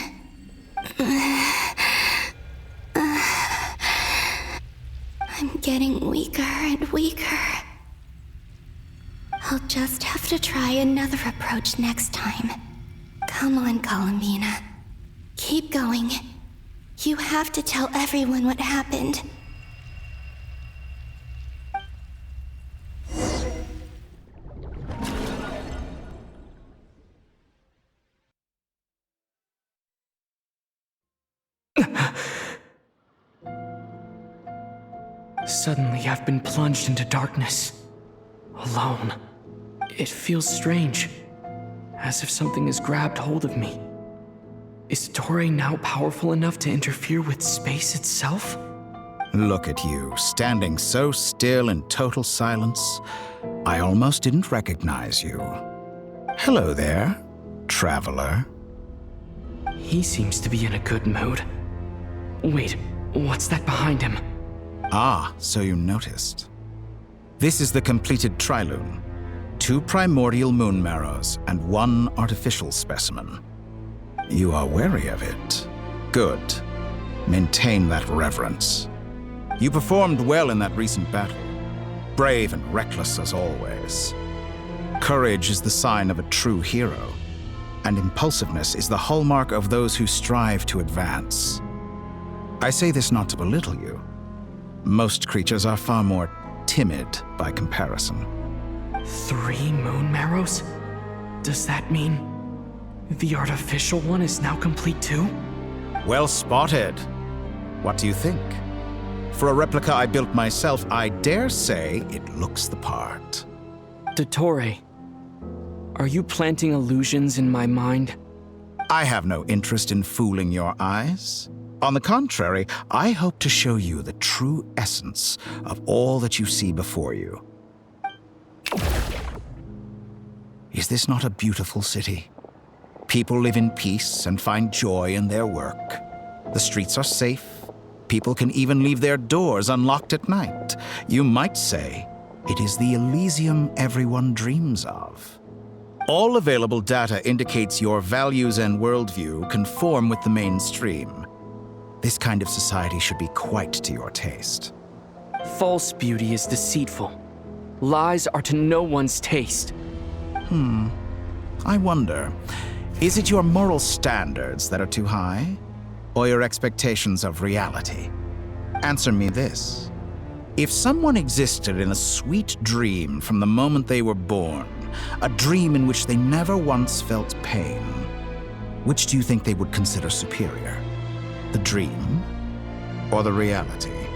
I'm getting weaker and weaker. I'll just have to try another approach next time. Come on, Colombina. Keep going. You have to tell everyone what happened. Suddenly, I've been plunged into darkness. Alone. It feels strange. As if something has grabbed hold of me. Is Dottore now powerful enough to interfere with space itself? Look at you, standing so still in total silence. I almost didn't recognize you. Hello there, traveler. He seems to be in a good mood. Wait, what's that behind him? Ah, so you noticed. This is the completed Trilune. 2 primordial moon marrows and 1 artificial specimen. You are wary of it. Good. Maintain that reverence. You performed well in that recent battle. Brave and reckless as always. Courage is the sign of a true hero, and impulsiveness is the hallmark of those who strive to advance. I say this not to belittle you. Most creatures are far more timid by comparison. 3 moon marrows? Does that mean the artificial one is now complete too? Well spotted. What do you think? For a replica I built myself, I dare say it looks the part. Dottore, are you planting illusions in my mind? I have no interest in fooling your eyes. On the contrary, I hope to show you the true essence of all that you see before you. Is this not a beautiful city? People live in peace and find joy in their work. The streets are safe. People can even leave their doors unlocked at night. You might say it is the Elysium everyone dreams of. All available data indicates your values and worldview conform with the mainstream. This kind of society should be quite to your taste. False beauty is deceitful. Lies are to no one's taste. I wonder, is it your moral standards that are too high? Or your expectations of reality? Answer me this. If someone existed in a sweet dream from the moment they were born, a dream in which they never once felt pain, which do you think they would consider superior? The dream or the reality?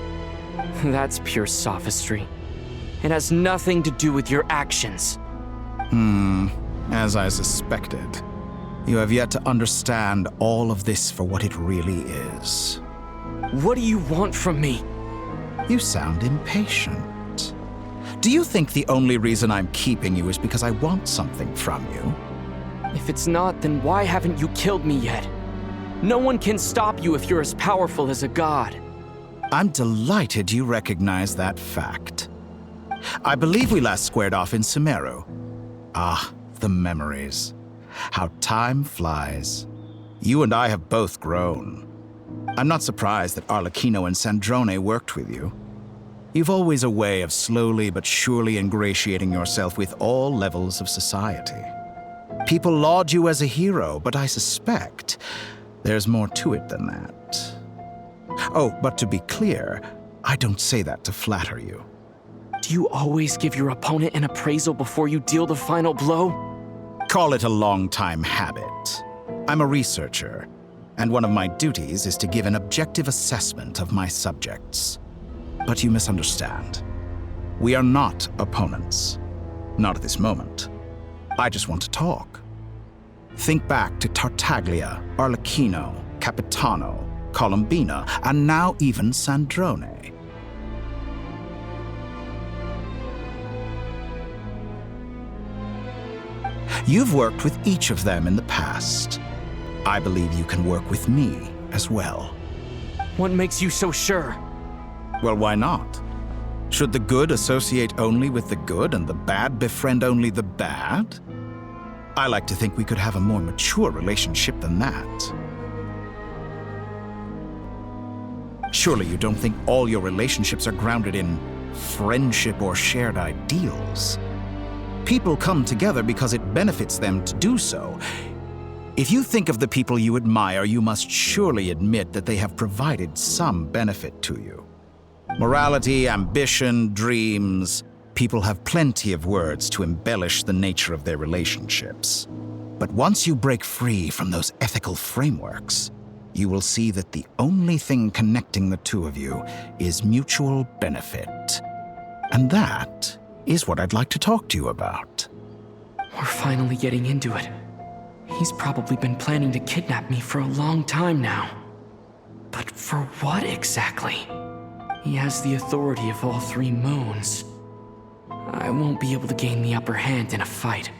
That's pure sophistry. It has nothing to do with your actions. As I suspected. You have yet to understand all of this for what it really is. What do you want from me? You sound impatient. Do you think the only reason I'm keeping you is because I want something from you? If it's not, then why haven't you killed me yet? No one can stop you if you're as powerful as a god. I'm delighted you recognize that fact. I believe we last squared off in Sumeru. Ah, the memories. How time flies. You and I have both grown. I'm not surprised that Arlecchino and Sandrone worked with you. You've always a way of slowly but surely ingratiating yourself with all levels of society. People laud you as a hero, but I suspect there's more to it than that. Oh, but to be clear, I don't say that to flatter you. Do you always give your opponent an appraisal before you deal the final blow? Call it a long-time habit. I'm a researcher, and one of my duties is to give an objective assessment of my subjects. But you misunderstand. We are not opponents. Not at this moment. I just want to talk. Think back to Tartaglia, Arlecchino, Capitano, Colombina, and now even Sandrone. You've worked with each of them in the past. I believe you can work with me as well. What makes you so sure? Well, why not? Should the good associate only with the good and the bad befriend only the bad? I like to think we could have a more mature relationship than that. Surely you don't think all your relationships are grounded in friendship or shared ideals? People come together because it benefits them to do so. If you think of the people you admire, you must surely admit that they have provided some benefit to you. Morality, ambition, dreams. People have plenty of words to embellish the nature of their relationships. But once you break free from those ethical frameworks, you will see that the only thing connecting the two of you is mutual benefit. And that is what I'd like to talk to you about. We're finally getting into it. He's probably been planning to kidnap me for a long time now. But for what exactly? He has the authority of all three moons. I won't be able to gain the upper hand in a fight.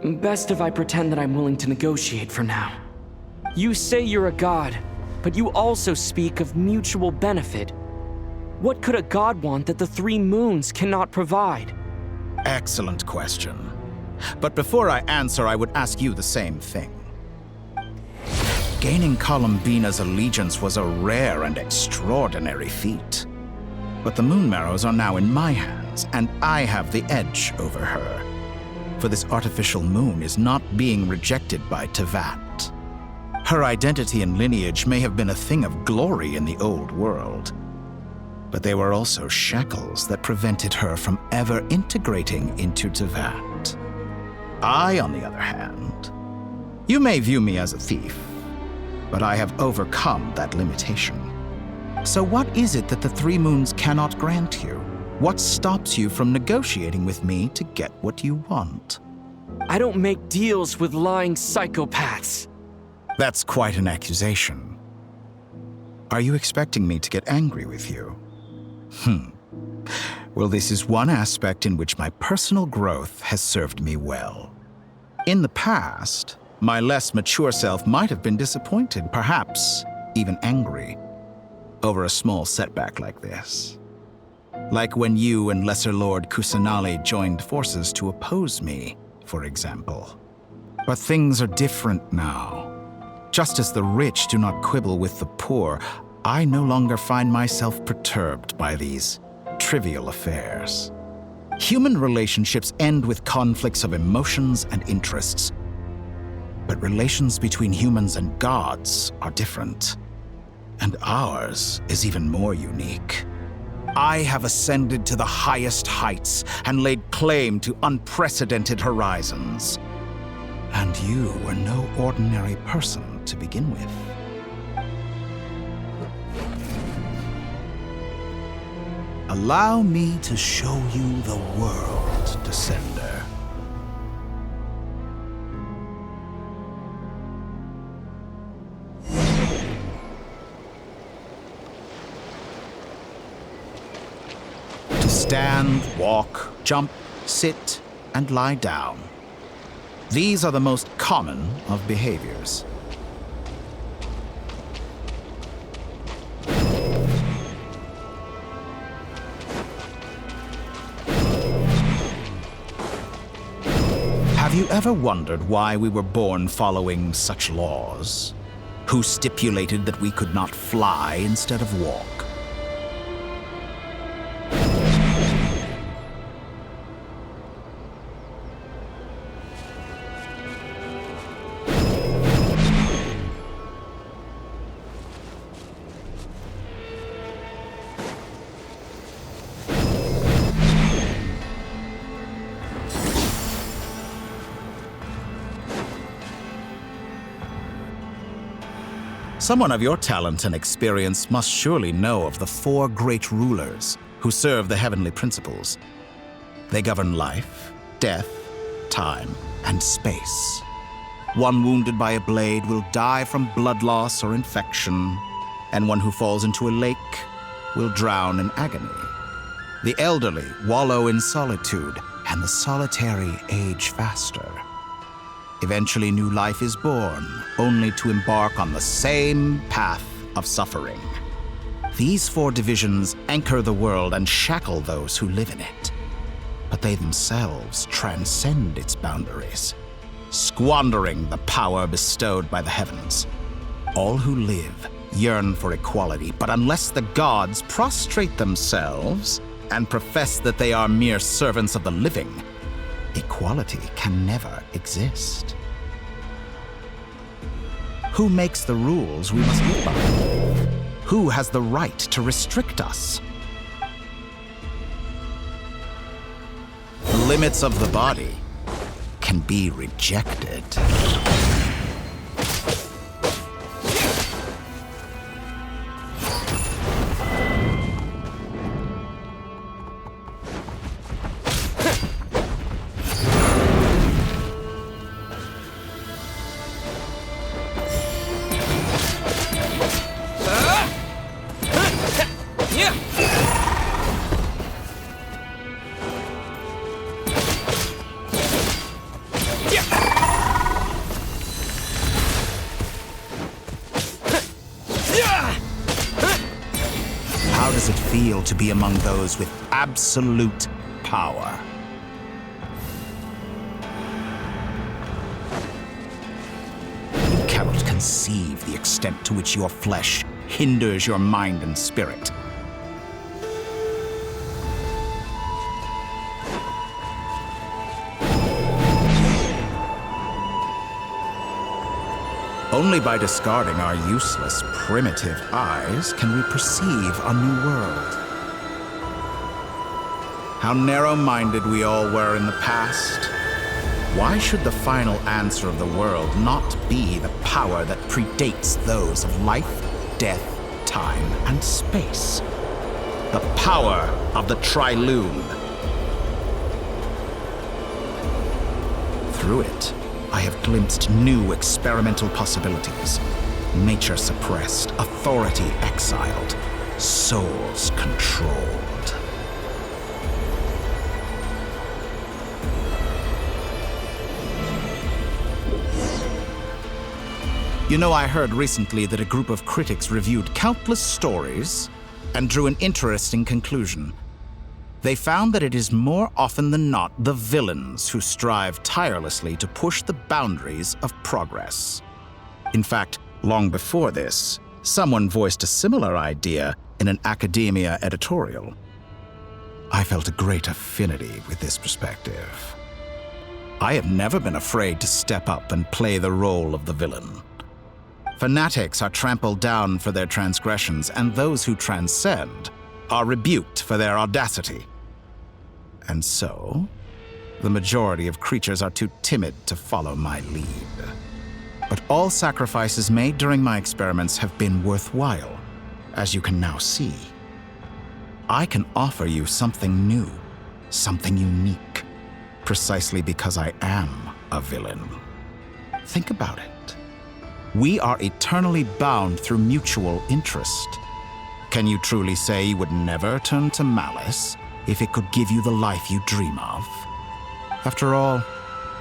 Best if I pretend that I'm willing to negotiate for now. You say you're a god, but you also speak of mutual benefit. What could a god want that the three moons cannot provide? Excellent question. But before I answer, I would ask you the same thing. Gaining Colombina's allegiance was a rare and extraordinary feat. But the Moon Marrows are now in my hands, and I have the edge over her. For this artificial moon is not being rejected by Tevat. Her identity and lineage may have been a thing of glory in the old world, but they were also shackles that prevented her from ever integrating into Tevat. I, on the other hand, you may view me as a thief, but I have overcome that limitation. So what is it that the Three Moons cannot grant you? What stops you from negotiating with me to get what you want? I don't make deals with lying psychopaths. That's quite an accusation. Are you expecting me to get angry with you? Well, this is one aspect in which my personal growth has served me well. In the past, my less mature self might have been disappointed, perhaps even angry, over a small setback like this. Like when you and Lesser Lord Kusanali joined forces to oppose me, for example. But things are different now. Just as the rich do not quibble with the poor, I no longer find myself perturbed by these trivial affairs. Human relationships end with conflicts of emotions and interests. But relations between humans and gods are different. And ours is even more unique. I have ascended to the highest heights and laid claim to unprecedented horizons. And you were no ordinary person to begin with. Allow me to show you the world, Descender. To stand, walk, jump, sit, and lie down. These are the most common of behaviors. Have you ever wondered why we were born following such laws? Who stipulated that we could not fly instead of walk? Someone of your talent and experience must surely know of the four great rulers who serve the heavenly principles. They govern life, death, time, and space. One wounded by a blade will die from blood loss or infection, and one who falls into a lake will drown in agony. The elderly wallow in solitude, and the solitary age faster. Eventually, new life is born, only to embark on the same path of suffering. These four divisions anchor the world and shackle those who live in it. But they themselves transcend its boundaries, squandering the power bestowed by the heavens. All who live yearn for equality, but unless the gods prostrate themselves and profess that they are mere servants of the living, equality can never exist. Who makes the rules we must live by? Who has the right to restrict us? The limits of the body can be rejected. How does it feel to be among those with absolute power? You cannot conceive the extent to which your flesh hinders your mind and spirit. Only by discarding our useless, primitive eyes can we perceive a new world. How narrow-minded we all were in the past. Why should the final answer of the world not be the power that predates those of life, death, time and space. The power of the Trilune. Through it, I have glimpsed new experimental possibilities. Nature suppressed, authority exiled, souls controlled. You know, I heard recently that a group of critics reviewed countless stories and drew an interesting conclusion. They found that it is more often than not the villains who strive tirelessly to push the boundaries of progress. In fact, long before this, someone voiced a similar idea in an academia editorial. I felt a great affinity with this perspective. I have never been afraid to step up and play the role of the villain. Fanatics are trampled down for their transgressions, and those who transcend are rebuked for their audacity. And so, the majority of creatures are too timid to follow my lead. But all sacrifices made during my experiments have been worthwhile, as you can now see. I can offer you something new, something unique, precisely because I am a villain. Think about it. We are eternally bound through mutual interest. Can you truly say you would never turn to malice if it could give you the life you dream of? After all,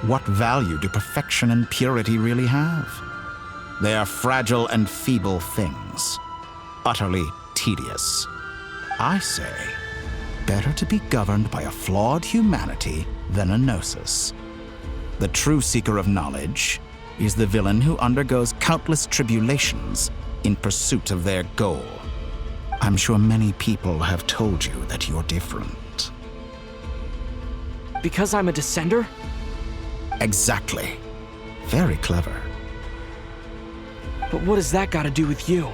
what value do perfection and purity really have? They are fragile and feeble things, utterly tedious. I say, better to be governed by a flawed humanity than a gnosis. The true seeker of knowledge is the villain who undergoes countless tribulations in pursuit of their goal. I'm sure many people have told you that you're different. Because I'm a descender? Exactly. Very clever. But what has that got to do with you?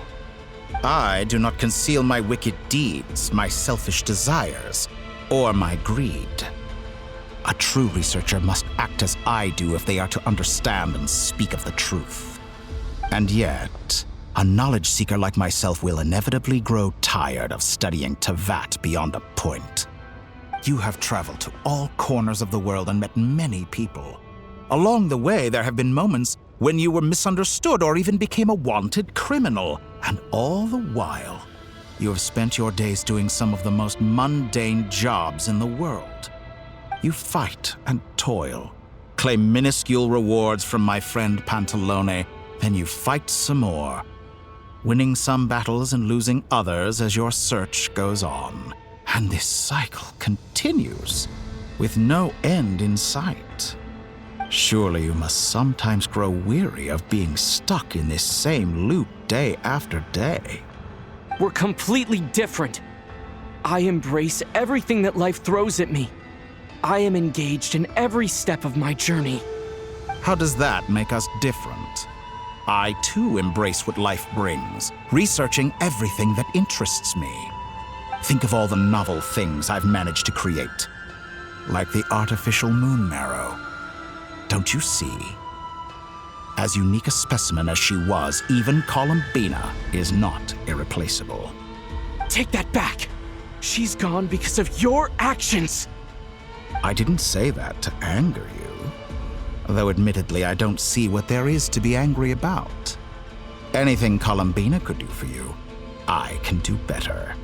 I do not conceal my wicked deeds, my selfish desires, or my greed. A true researcher must act as I do if they are to understand and speak of the truth. And yet, a knowledge seeker like myself will inevitably grow tired of studying Tevat beyond a point. You have traveled to all corners of the world and met many people. Along the way, there have been moments when you were misunderstood or even became a wanted criminal. And all the while, you have spent your days doing some of the most mundane jobs in the world. You fight and toil, claim minuscule rewards from my friend Pantalone, then you fight some more, winning some battles and losing others as your search goes on. And this cycle continues, with no end in sight. Surely you must sometimes grow weary of being stuck in this same loop day after day. We're completely different. I embrace everything that life throws at me. I am engaged in every step of my journey. How does that make us different? I too embrace what life brings, researching everything that interests me. Think of all the novel things I've managed to create, like the artificial moon marrow. Don't you see? As unique a specimen as she was, even Colombina is not irreplaceable. Take that back! She's gone because of your actions! I didn't say that to anger you. Though admittedly, I don't see what there is to be angry about. Anything Colombina could do for you, I can do better.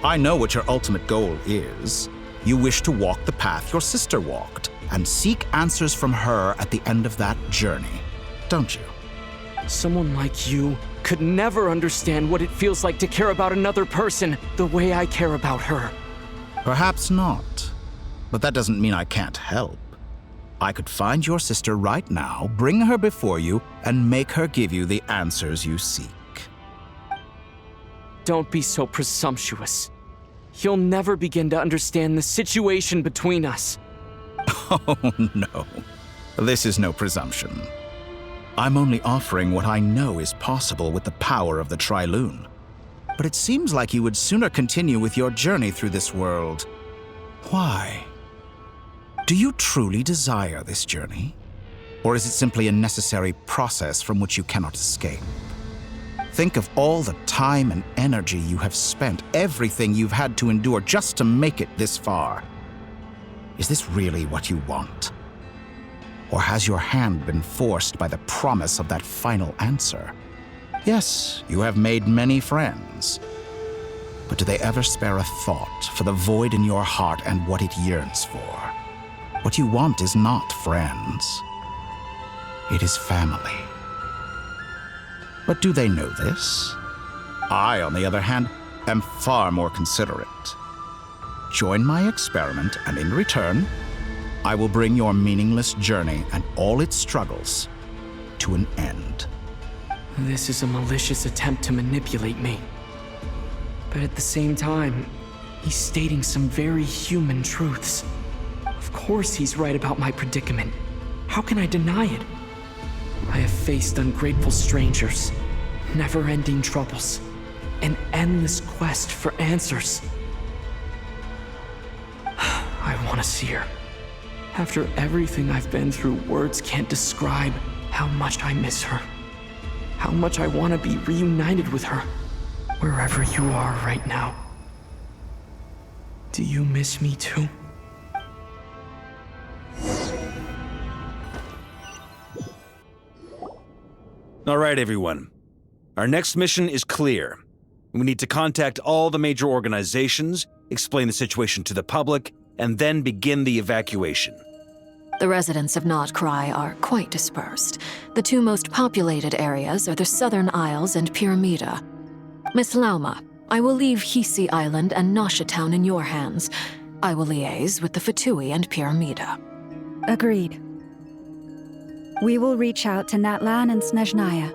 I know what your ultimate goal is. You wish to walk the path your sister walked, and seek answers from her at the end of that journey, don't you? Someone like you could never understand what it feels like to care about another person the way I care about her. Perhaps not, but that doesn't mean I can't help. I could find your sister right now, bring her before you, and make her give you the answers you seek. Don't be so presumptuous. You'll never begin to understand the situation between us. Oh, no. This is no presumption. I'm only offering what I know is possible with the power of the Trilune. But it seems like you would sooner continue with your journey through this world. Why? Do you truly desire this journey? Or is it simply a necessary process from which you cannot escape? Think of all the time and energy you have spent, everything you've had to endure just to make it this far. Is this really what you want? Or has your hand been forced by the promise of that final answer? Yes, you have made many friends. But do they ever spare a thought for the void in your heart and what it yearns for? What you want is not friends. It is family. But do they know this? I, on the other hand, am far more considerate. Join my experiment, and in return, I will bring your meaningless journey and all its struggles to an end. This is a malicious attempt to manipulate me. But at the same time, he's stating some very human truths. Of course he's right about my predicament. How can I deny it? I have faced ungrateful strangers, never-ending troubles, an endless quest for answers. I want to see her. After everything I've been through, words can't describe how much I miss her. How much I want to be reunited with her, wherever you are right now. Do you miss me too? All right, everyone. Our next mission is clear. We need to contact all the major organizations, explain the situation to the public, and then begin the evacuation. The residents of Nod-Krai are quite dispersed. The two most populated areas are the Southern Isles and Pyramida. Miss Lauma, I will leave Hisi Island and Nasha Town in your hands. I will liaise with the Fatui and Pyramida. Agreed. We will reach out to Natlan and Snezhnaya.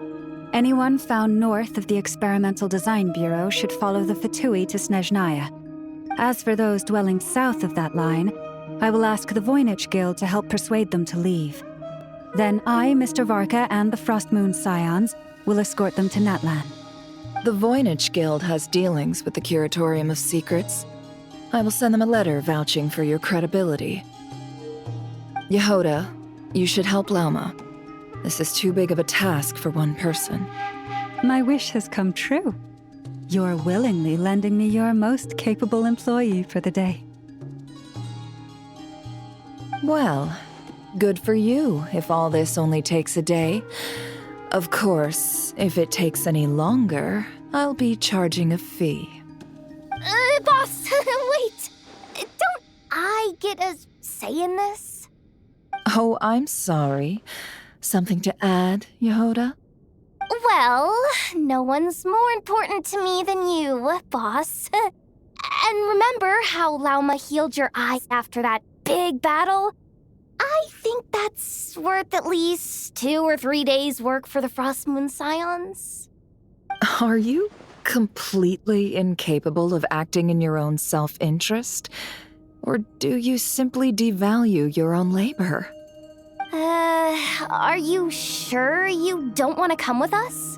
Anyone found north of the Experimental Design Bureau should follow the Fatui to Snezhnaya. As for those dwelling south of that line, I will ask the Voynich Guild to help persuade them to leave. Then I, Mr. Varka, and the Frostmoon Scions will escort them to Natlan. The Voynich Guild has dealings with the Curatorium of Secrets. I will send them a letter vouching for your credibility. Yehoda, you should help Lauma. This is too big of a task for one person. My wish has come true. You're willingly lending me your most capable employee for the day. Well, good for you if all this only takes a day. Of course, if it takes any longer, I'll be charging a fee. Boss, wait! Don't I get a say in this? Oh, I'm sorry. Something to add, Yehoda? Well, no one's more important to me than you, boss. And remember how Lauma healed your eyes after that big battle? I think that's worth at least 2 or 3 days' work for the Frostmoon Scions. Are you completely incapable of acting in your own self-interest? Or do you simply devalue your own labor? Are you sure you don't want to come with us?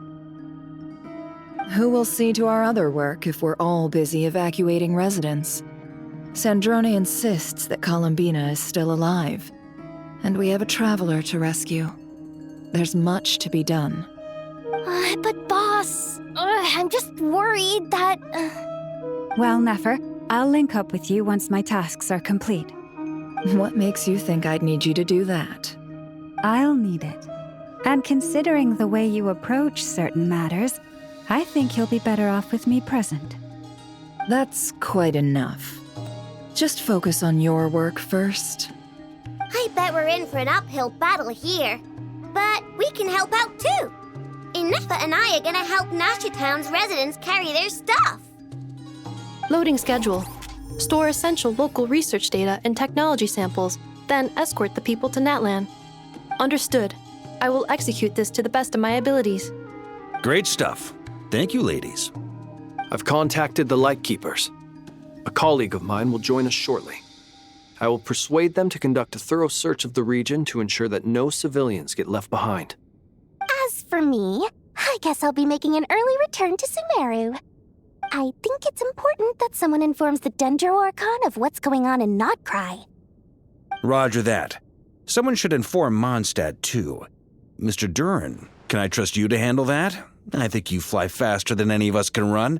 Who will see to our other work if we're all busy evacuating residents? Sandrone insists that Colombina is still alive, and we have a traveler to rescue. There's much to be done. But boss, I'm just worried that... Well, Nefer, I'll link up with you once my tasks are complete. What makes you think I'd need you to do that? I'll need it. And considering the way you approach certain matters, I think you'll be better off with me present. That's quite enough. Just focus on your work first. I bet we're in for an uphill battle here. But we can help out too. Inefa and I are gonna help Nasha Town's residents carry their stuff. Loading schedule. Store essential local research data and technology samples, then escort the people to Natlan. Understood. I will execute this to the best of my abilities. Great stuff. Thank you, ladies. I've contacted the Lightkeepers. A colleague of mine will join us shortly. I will persuade them to conduct a thorough search of the region to ensure that no civilians get left behind. As for me, I guess I'll be making an early return to Sumeru. I think it's important that someone informs the Dendro Archon of what's going on in Nod-Krai. Roger that. Someone should inform Mondstadt, too. Mr. Duran, can I trust you to handle that? I think you fly faster than any of us can run.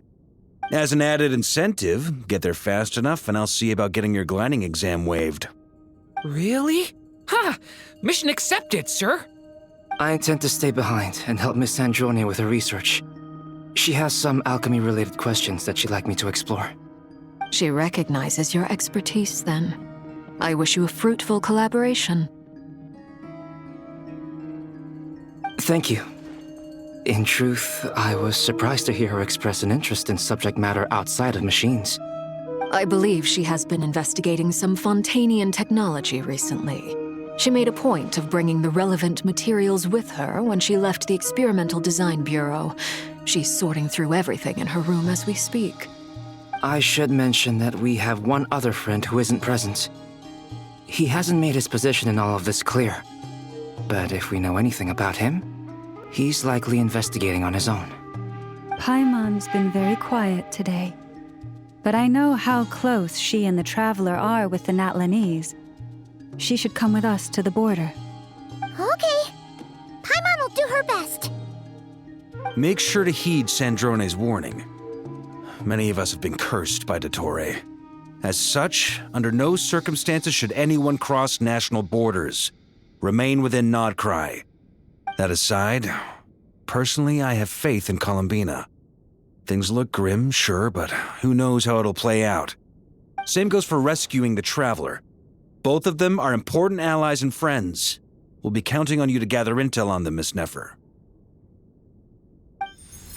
As an added incentive, get there fast enough and I'll see about getting your gliding exam waived. Really? Ha! Mission accepted, sir! I intend to stay behind and help Miss Sandrone with her research. She has some alchemy-related questions that she'd like me to explore. She recognizes your expertise, then. I wish you a fruitful collaboration. Thank you. In truth, I was surprised to hear her express an interest in subject matter outside of machines. I believe she has been investigating some Fontanian technology recently. She made a point of bringing the relevant materials with her when she left the Experimental Design Bureau. She's sorting through everything in her room as we speak. I should mention that we have one other friend who isn't present. He hasn't made his position in all of this clear. But if we know anything about him, he's likely investigating on his own. Paimon's been very quiet today. But I know how close she and the Traveler are with the Natlanese. She should come with us to the border. Okay. Paimon will do her best. Make sure to heed Sandrone's warning. Many of us have been cursed by Dottore. As such, under no circumstances should anyone cross national borders. Remain within Nod-Krai. That aside, personally, I have faith in Colombina. Things look grim, sure, but who knows how it'll play out. Same goes for rescuing the Traveler. Both of them are important allies and friends. We'll be counting on you to gather intel on them, Miss Nefer.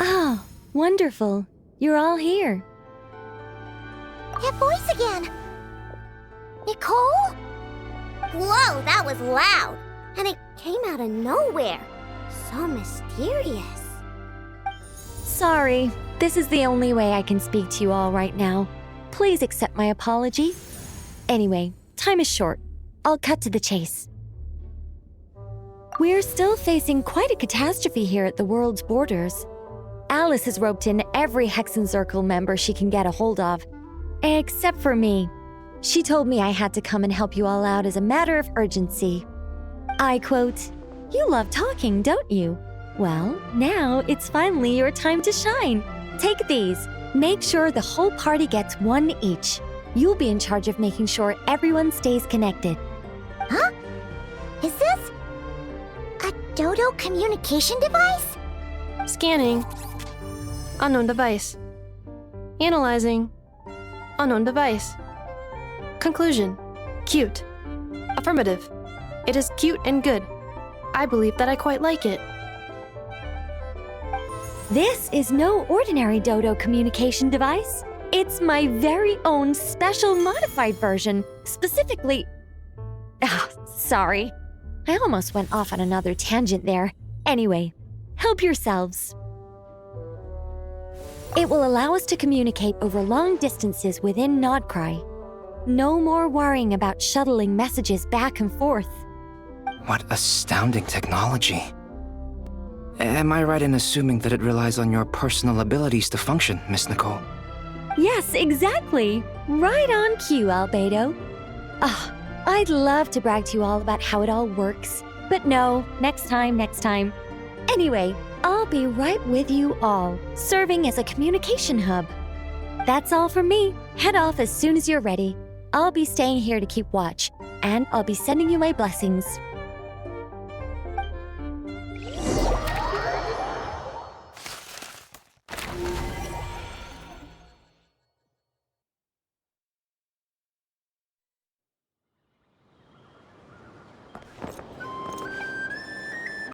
Oh, wonderful. You're all here. That voice again! Nicole? Whoa, that was loud! And it came out of nowhere. So mysterious. Sorry, this is the only way I can speak to you all right now. Please accept my apology. Anyway, time is short. I'll cut to the chase. We're still facing quite a catastrophe here at the world's borders. Alice has roped in every Hexencircle member she can get a hold of. Except for me. She told me I had to come and help you all out as a matter of urgency. I quote, "You love talking, don't you? Well, now it's finally your time to shine. Take these. Make sure the whole party gets one each. You'll be in charge of making sure everyone stays connected." Huh? Is this a Dodo communication device? Scanning. Unknown device. Analyzing. Unknown device. Conclusion. Cute. Affirmative. It is cute and good. I believe that I quite like it. This is no ordinary Dodo communication device. It's my very own special modified version, specifically... sorry. I almost went off on another tangent there. Anyway, help yourselves. It will allow us to communicate over long distances within Nod-Krai. No more worrying about shuttling messages back and forth. What astounding technology. Am I right in assuming that it relies on your personal abilities to function, Miss Nicole? Yes, exactly. Right on cue, Albedo. I'd love to brag to you all about how it all works. But no, next time. Anyway, I'll be right with you all, serving as a communication hub. That's all from me. Head off as soon as you're ready. I'll be staying here to keep watch, and I'll be sending you my blessings.